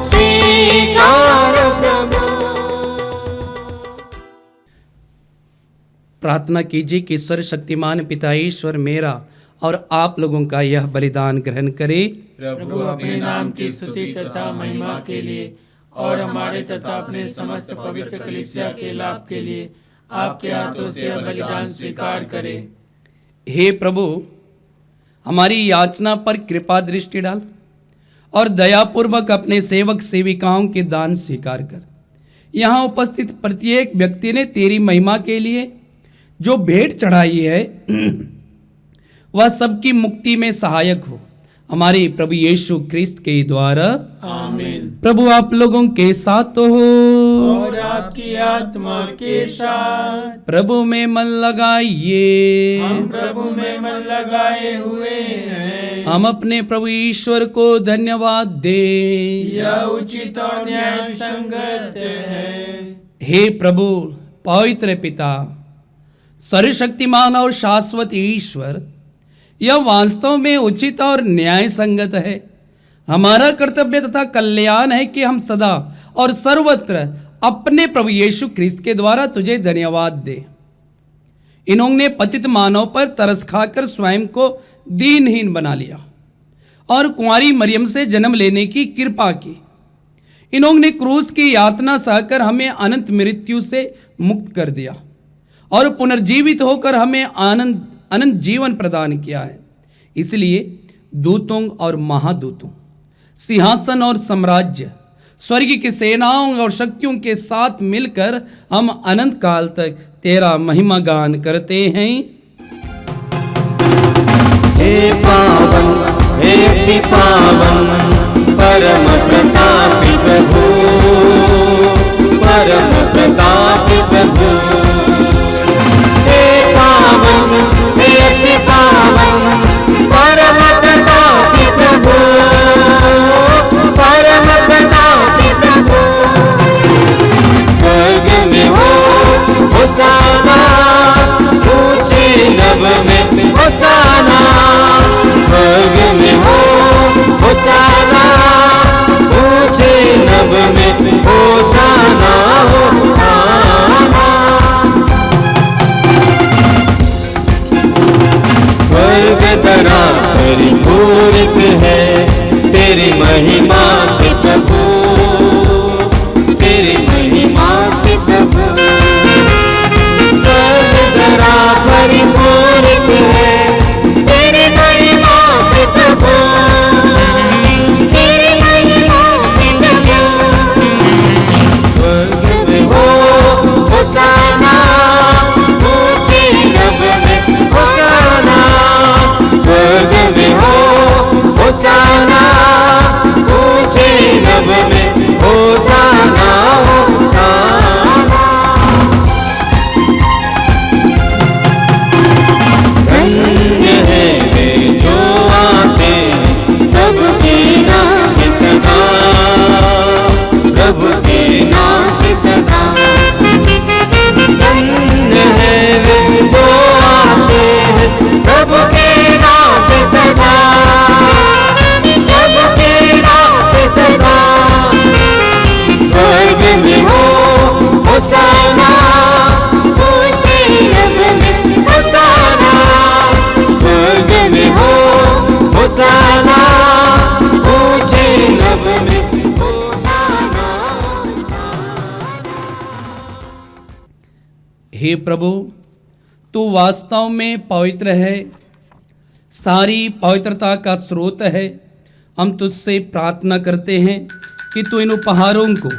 स्वीकार प्रभु। प्रार्थना कीजिए कि सर्वशक्तिमान पिता ईश्वर मेरा और आप लोगों का यह बलिदान ग्रहण करे। प्रभु अपने नाम की स्तुति तथा महिमा के लिए और हमारे तथा अपने समस्त पवित्र कलीसिया के लाभ के लिए आपके हाथों से यह बलिदान स्वीकार करे। हे प्रभु, हमारी याचना पर कृपा दृष्टि डाल और दयापूर्वक अपने सेवक सेविकाओं के दान स्वीकार कर। यहाँ उपस्थित प्रत्येक व्यक्ति ने तेरी महिमा के लिए जो भेंट चढ़ाई है वह सबकी मुक्ति में सहायक हो। हमारे प्रभु यीशु ख्रिस्त के द्वारा आमीन। प्रभु आप लोगों के साथ हो और आपकी आत्मा के साथ। प्रभु में मन लगाइए। हम प्रभु में मन लगाए हुए हैं। हम अपने प्रभु ईश्वर को धन्यवाद दे। यह उचित और न्याय संगत है। हे प्रभु, पवित्र पिता, सर्वशक्तिमान और शाश्वत ईश्वर, यह वास्तव में उचित और न्याय संगत है। हमारा कर्तव्य तथा कल्याण है कि हम सदा और सर्वत्र अपने प्रभु यीशु ख्रिस्त के द्वारा तुझे धन्यवाद दे। इन्होंने पतित मानव पर तरस खाकर स्वयं को दीनहीन बना लिया और कुंवारी मरियम से जन्म लेने की कृपा की। इन्होंने क्रूस की यातना सहकर हमें अनंत मृत्यु से मुक्त कर दिया और पुनर्जीवित होकर हमें अनंत जीवन प्रदान किया है। इसलिए दूतों और महादूतों, सिंहासन और साम्राज्य, स्वर्ग की सेनाओं और शक्तियों के साथ मिलकर हम अनंत काल तक तेरा महिमा गान करते हैं। हे पावन, हे अति पावन, परम प्रतापी प्रभु, परम प्रतापी प्रभु। हे पावन, हे अति पावन, परम प्रतापी प्रभु, परम प्रतापी प्रभु। स्वर्ग में हो होसाना, ऊंचे नभ में होसाना। स्वर्ग में हो होसाना, ऊंचे नभ में होसाना, होसाना। स्वर्ग धरा परिपूरित है तेरी महिमा से प्रभु, तेरी महिमा से प्रभु। स्वर्ग धरा परिपूरित है तेरी महिमा से प्रभु, तेरी महिमा से प्रभु। स्वर्ग में हो होसाना, ऊंचे नभ में होसाना। स्वर्ग में हो होसाना, ऊंचे नभ में होसाना, होसाना। धन्य है वे जो आते प्रभु के नाम के सदा, प्रभु के नाम के सदा। धन्य है वे जो आते प्रभु के नाम के सदा, प्रभु के नाम के सदा। स्वर्ग में हो होसाना, ऊंचे नभ में होसाना। स्वर्ग में हो होसाना, ऊंचे नभ में होसाना। हे प्रभु, तू वास्तव में पवित्र है, सारी पवित्रता का स्रोत है। हम तुझसे प्रार्थना करते हैं कि तू इन उपहारों को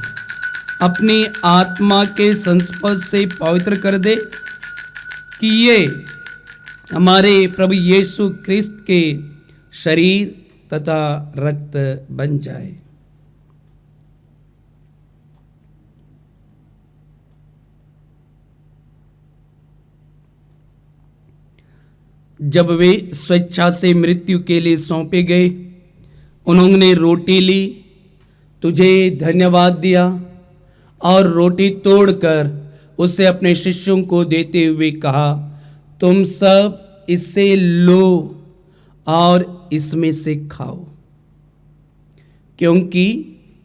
अपनी आत्मा के संस्पर्श से पवित्र कर दे, कि ये हमारे प्रभु यीशु क्रिस्त के शरीर तथा रक्त बन जाए। जब वे स्वेच्छा से मृत्यु के लिए सौंपे गए, उन्होंने रोटी ली, तुझे धन्यवाद दिया और रोटी तोड़कर उसे अपने शिष्यों को देते हुए कहा, तुम सब इससे लो और इसमें से खाओ, क्योंकि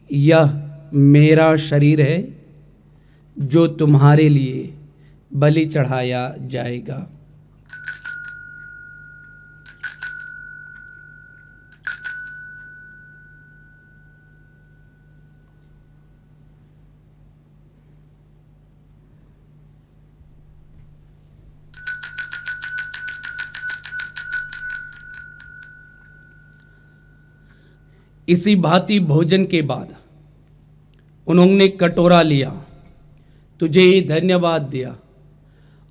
यह मेरा शरीर है जो तुम्हारे लिए बलि चढ़ाया जाएगा। इसी भांति भोजन के बाद उन्होंने कटोरा लिया, तुझे धन्यवाद दिया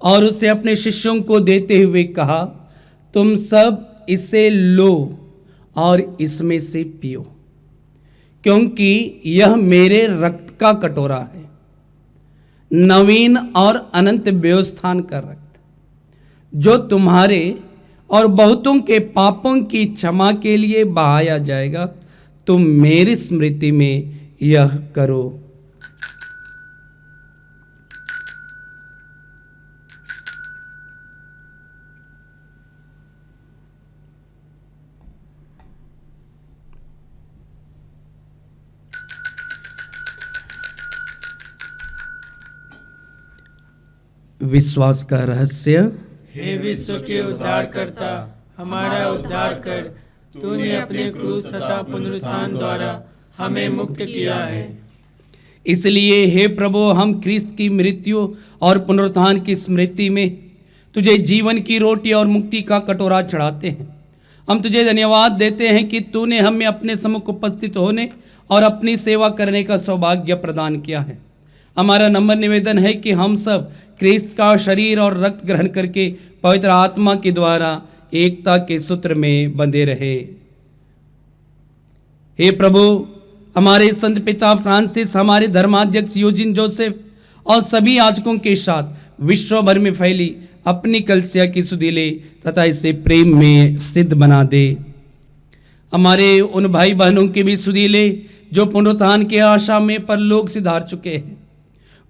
और उसे अपने शिष्यों को देते हुए कहा, तुम सब इससे लो और इसमें से पियो, क्योंकि यह मेरे रक्त का कटोरा है, नवीन और अनंत व्यवस्थान का रक्त, जो तुम्हारे और बहुतों के पापों की क्षमा के लिए बहाया जाएगा। तुम मेरी स्मृति में यह करो। विश्वास का रहस्य। हे विश्व के उद्धारकर्ता, हमारा उद्धार कर। तूने अपने क्रूस तथा पुनरुत्थान द्वारा हमें मुक्त किया है। इसलिए हे प्रभु, हम ख्रिस्त की मृत्यु और पुनरुत्थान की स्मृति में तुझे जीवन की रोटी और मुक्ति का कटोरा चढ़ाते हैं। हम तुझे धन्यवाद देते हैं कि तूने हमें अपने सम्मुख उपस्थित होने और अपनी सेवा करने का सौभाग्य प्रदान किया है। हमारा नम्र निवेदन है कि हम सब ख्रिस्त का शरीर और रक्त ग्रहण करके पवित्र आत्मा के द्वारा एकता के सूत्र में बंधे रहे। हे प्रभु, हमारे संत पिता फ्रांसिस, हमारे धर्माध्यक्ष यूजिन जोसेफ और सभी याजकों के साथ विश्व भर में फैली अपनी कलीसिया की सुधीले तथा इसे प्रेम में सिद्ध बना दे। हमारे उन भाई बहनों के भी सुधीले जो पुनरुत्थान की आशा में परलोक सिधार चुके हैं,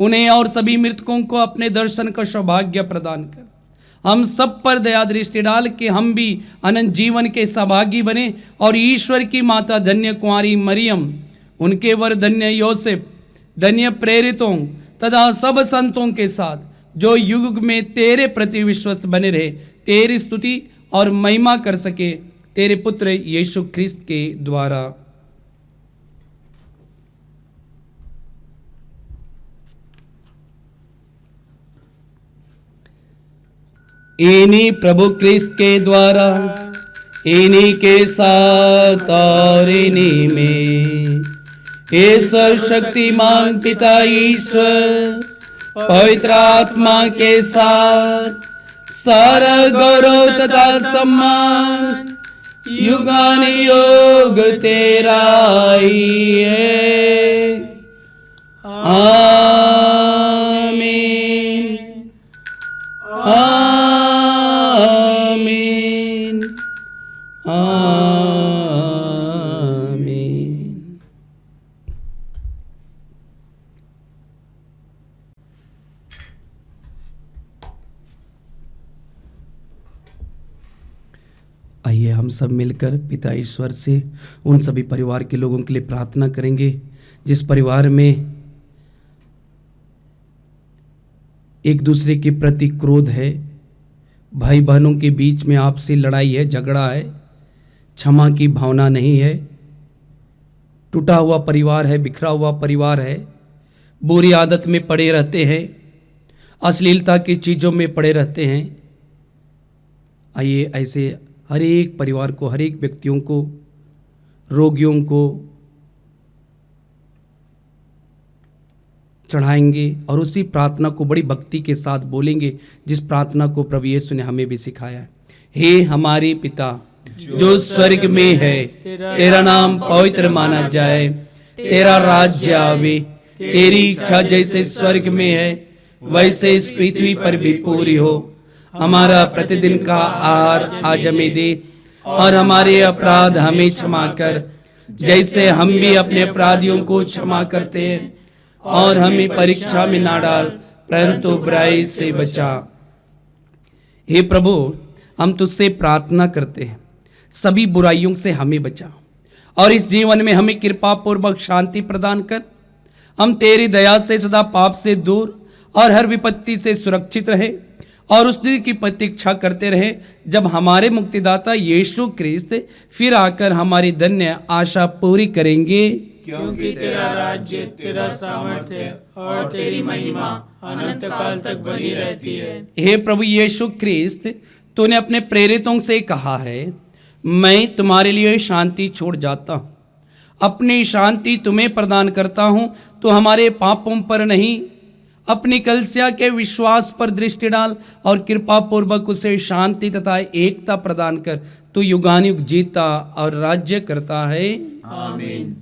उन्हें और सभी मृतकों को अपने दर्शन का सौभाग्य प्रदान कर हम सब पर दया दृष्टि डाल के हम भी अनंत जीवन के सहभागी बने और ईश्वर की माता धन्य कुंवारी मरियम, उनके वर धन्य योसेफ, धन्य प्रेरितों तथा सब संतों के साथ जो युग में तेरे प्रति विश्वस्त बने रहे, तेरी स्तुति और महिमा कर सके तेरे पुत्र यीशु ख्रिस्त के द्वारा। इन्हीं प्रभु ख्रिस्त के द्वारा, इन्हीं के साथ और इन्हीं में हे सर्वशक्तिमान पिता ईश्वर पवित्र आत्मा के साथ सारा गौरव तथा सम्मान युगानुयुग तेरा ही है। आमीन आमीन आमीन। आइए हम सब मिलकर पिता ईश्वर से उन सभी परिवार के लोगों के लिए प्रार्थना करेंगे जिस परिवार में एक दूसरे के प्रति क्रोध है, भाई बहनों के बीच में आपसी लड़ाई है, झगड़ा है, क्षमा की भावना नहीं है, टूटा हुआ परिवार है, बिखरा हुआ परिवार है, बुरी आदत में पड़े रहते हैं, अश्लीलता की चीज़ों में पड़े रहते हैं। आइए ऐसे हर एक परिवार को, हर एक व्यक्तियों को, रोगियों को चढ़ाएंगे और उसी प्रार्थना को बड़ी भक्ति के साथ बोलेंगे जिस प्रार्थना को प्रभु यीशु ने हमें भी सिखाया है। हे हमारे पिता जो स्वर्ग में है, तेरा नाम पवित्र माना जाए, तेरा राज्य आवे, तेरी इच्छा जैसे स्वर्ग में है वैसे इस पृथ्वी पर भी पूरी हो। हमारा प्रतिदिन का आहार आज हमें दे और हमारे अपराध हमें क्षमा कर जैसे हम भी अपने अपराधियों को क्षमा करते हैं, और हमें परीक्षा में ना डाल परंतु बुराई से बचा। हे प्रभु, हम तुझसे प्रार्थना करते हैं सभी बुराइयों से हमें बचा और इस जीवन में हमें कृपा पूर्वक शांति प्रदान कर। हम तेरी दया से सदा पाप से दूर और हर विपत्ति से सुरक्षित रहे और उस दिन की प्रतीक्षा करते रहे जब हमारे मुक्तिदाता यीशु ख्रिस्त फिर आकर हमारी धन्य आशा पूरी करेंगे। क्योंकि तेरा राज्य, तेरा सामर्थ्य और तेरी महिमा अनंत काल तक बनी रहती है। हे प्रभु यीशु ख्रिस्त, तूने अपने प्रेरितों से कहा है, मैं तुम्हारे लिए शांति छोड़ जाता हूँ, अपनी शांति तुम्हें प्रदान करता हूँ। तो हमारे पापों पर नहीं, अपनी कलीसिया के विश्वास पर दृष्टि डाल और कृपा पूर्वक उसे शांति तथा एकता प्रदान कर। तू युगानुयुग जीता और राज्य करता है। आमीन।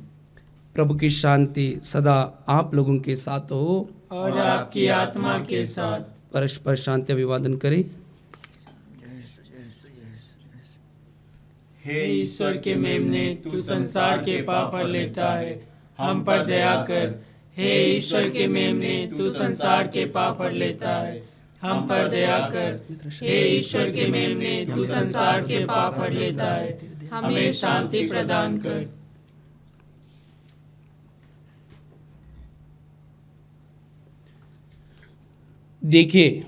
प्रभु की शांति सदा आप लोगों के साथ हो और आपकी आत्मा के साथ। परस्पर शांति अभिवादन करें। हे ईश्वर के मेमने, तू संसार के पाप हर लेता है, हम पर दया कर। हे ईश्वर के मेमने, तू संसार के पाप हर लेता है, हम पर दया कर। हे ईश्वर के मेमने, तू संसार के पाप हर लेता है, हमें शांति प्रदान कर। देखिए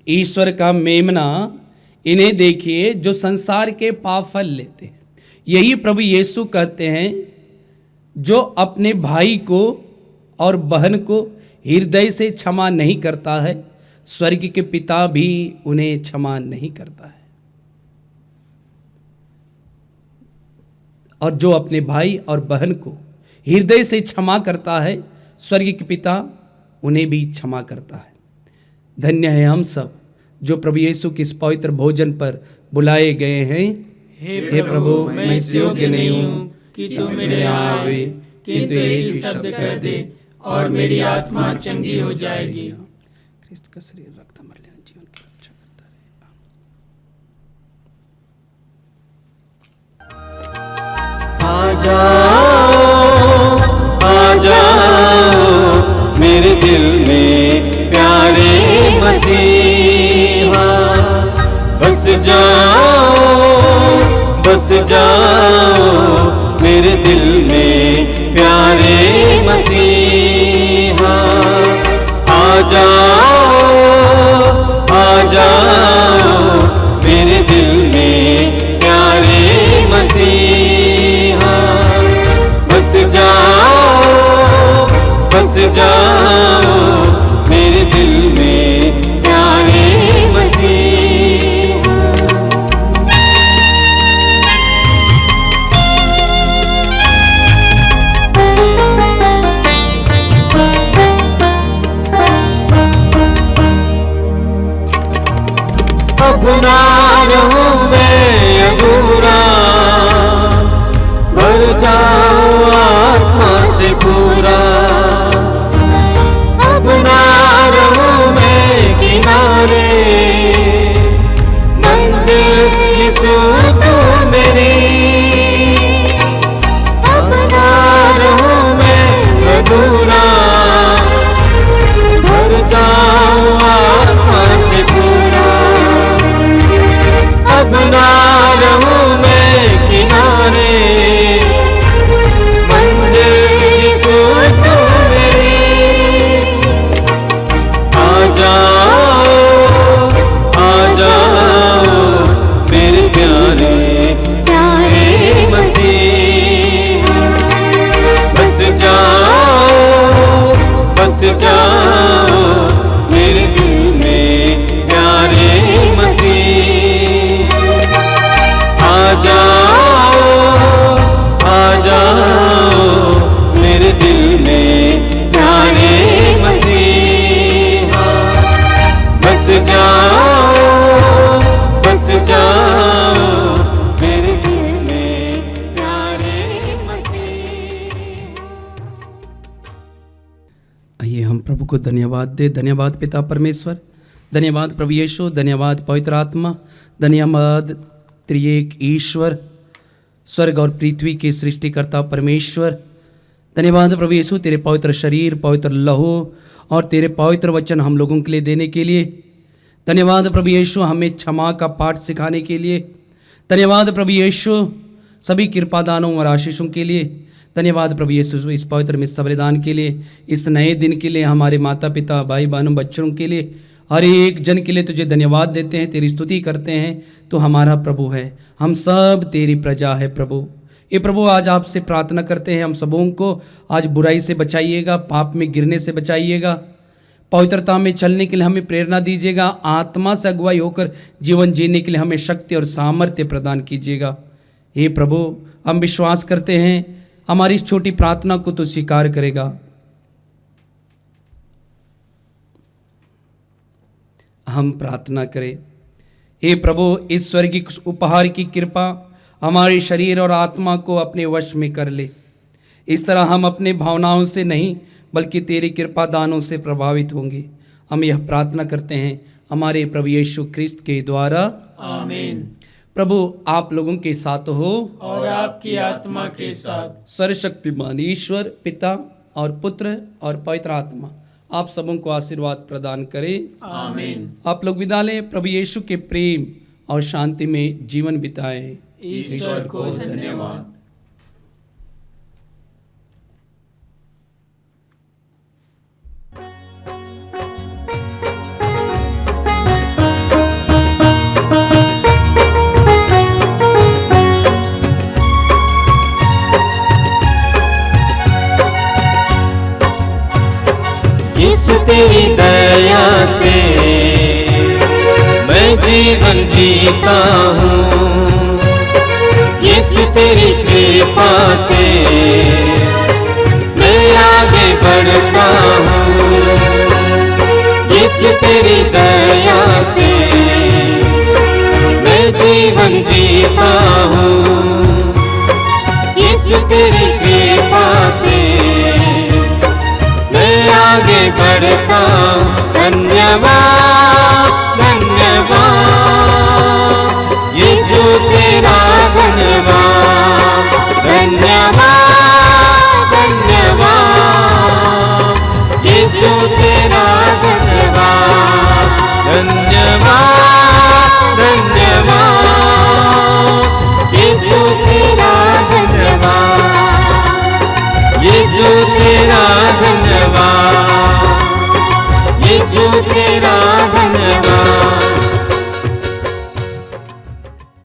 ईश्वर का मेमना, इन्हें देखिए जो संसार के पाप फल लेते हैं। यही प्रभु यीशु कहते हैं, जो अपने भाई को और बहन को हृदय से क्षमा नहीं करता है, स्वर्ग के पिता भी उन्हें क्षमा नहीं करता है। और जो अपने भाई और बहन को हृदय से क्षमा करता है, स्वर्ग के पिता उन्हें भी क्षमा करता है। धन्य है हम सब जो प्रभु यीशु के इस पवित्र भोजन पर बुलाए गए हैं। हे प्रभु, मैं इस योग्य नहीं हूँ कि तू मेरे यहाँ आवे, किंतु एक ही शब्द कह दे और मेरी आत्मा चंगी हो जाएगी। क्रिस्त का शरीर रक्त हमारे लिए जीवन की रक्षा करता आ जाओ, आ जाओ मेरे दिल में प्यारे मसीहा, बस जाओ मेरे दिल में प्यारे मसीहा। आ जाओ मेरे दिल में प्यारे मसीहा, बस जाओ मेरे दिल में प्यारे मसीहा। अब ना रहूं मैं अधूरा, भर जाओ आत्मा से पूरा। अब ना रहूं मैं किनारे, मंजिल यीशु तू मेरी। अब ना रहूं मैं अधूरा, भर जाओ आत्मा से पूरा। अब ना रहूं मैं किनारे, मंजिल यीशु तू मेरी। आ जाओ मेरे प्यारे प्यारे मसीहा, बस जाओ मेरे दिल में प्यारे मसीहा। आ जाओ मेरे दिल में प्यारे मसीहा, बस जाओ मेरे दिल में प्यारे मसीहा। आइए हम प्रभु को धन्यवाद दे। धन्यवाद पिता परमेश्वर, धन्यवाद प्रभु यीशु, धन्यवाद पवित्र आत्मा, धन्यवाद त्रिएक ईश्वर, स्वर्ग और पृथ्वी के सृष्टिकर्ता परमेश्वर। धन्यवाद प्रभु यीशु तेरे पवित्र शरीर, पवित्र लहू और तेरे पवित्र वचन हम लोगों के लिए देने के लिए। धन्यवाद प्रभु यीशु हमें क्षमा का पाठ सिखाने के लिए। धन्यवाद प्रभु यीशु सभी कृपादानों और आशीषों के लिए। धन्यवाद प्रभु यीशु इस पवित्र मिस्सा बलिदान के लिए, इस नए दिन के लिए, हमारे माता पिता भाई बहनों बच्चों के लिए, हर एक जन के लिए तुझे धन्यवाद देते हैं, तेरी स्तुति करते हैं। तो हमारा प्रभु है, हम सब तेरी प्रजा है प्रभु। ये प्रभु आज आपसे प्रार्थना करते हैं, हम सबों को आज बुराई से बचाइएगा, पाप में गिरने से बचाइएगा, पवित्रता में चलने के लिए हमें प्रेरणा दीजिएगा, आत्मा से अगुवाई होकर जीवन जीने के लिए हमें शक्ति और सामर्थ्य प्रदान कीजिएगा। हे प्रभु, हम विश्वास करते हैं हमारी इस छोटी प्रार्थना को तो स्वीकार करेगा। हम प्रार्थना करें, हे प्रभु, इस स्वर्गीय उपहार की कृपा हमारे शरीर और आत्मा को अपने वश में कर ले। इस तरह हम अपने भावनाओं से नहीं बल्कि तेरी कृपा दानों से प्रभावित होंगे। हम यह प्रार्थना करते हैं हमारे प्रभु यीशु ख्रिस्त के द्वारा, आमीन। प्रभु आप लोगों के साथ हो और आपकी आत्मा के साथ। सर्वशक्तिमान ईश्वर पिता और पुत्र और पवित्र आत्मा आप सबों को आशीर्वाद प्रदान करे, आमीन। आप लोग विदा लें। प्रभु यीशु के प्रेम और शांति में जीवन बिताएं। ईश्वर को धन्यवाद। तेरी दया से मैं जीवन जीता हूँ, यीशु तेरी कृपा से मैं आगे बढ़ता हूँ, यीशु तेरी दया से मैं जीवन जीता हूँ, यीशु तेरी कृपा से मैं आगे बढ़ता हूँ। धन्यवाद धन्यवाद यीशु तेरा धन्यवाद, धन्यवाद धन्यवाद यीशु तेरा धन्यवाद, धन्यवाद धन्यवाद यीशु तेरा धन्यवाद, यीशु तेरा धन्यवाद, यीशु तेरा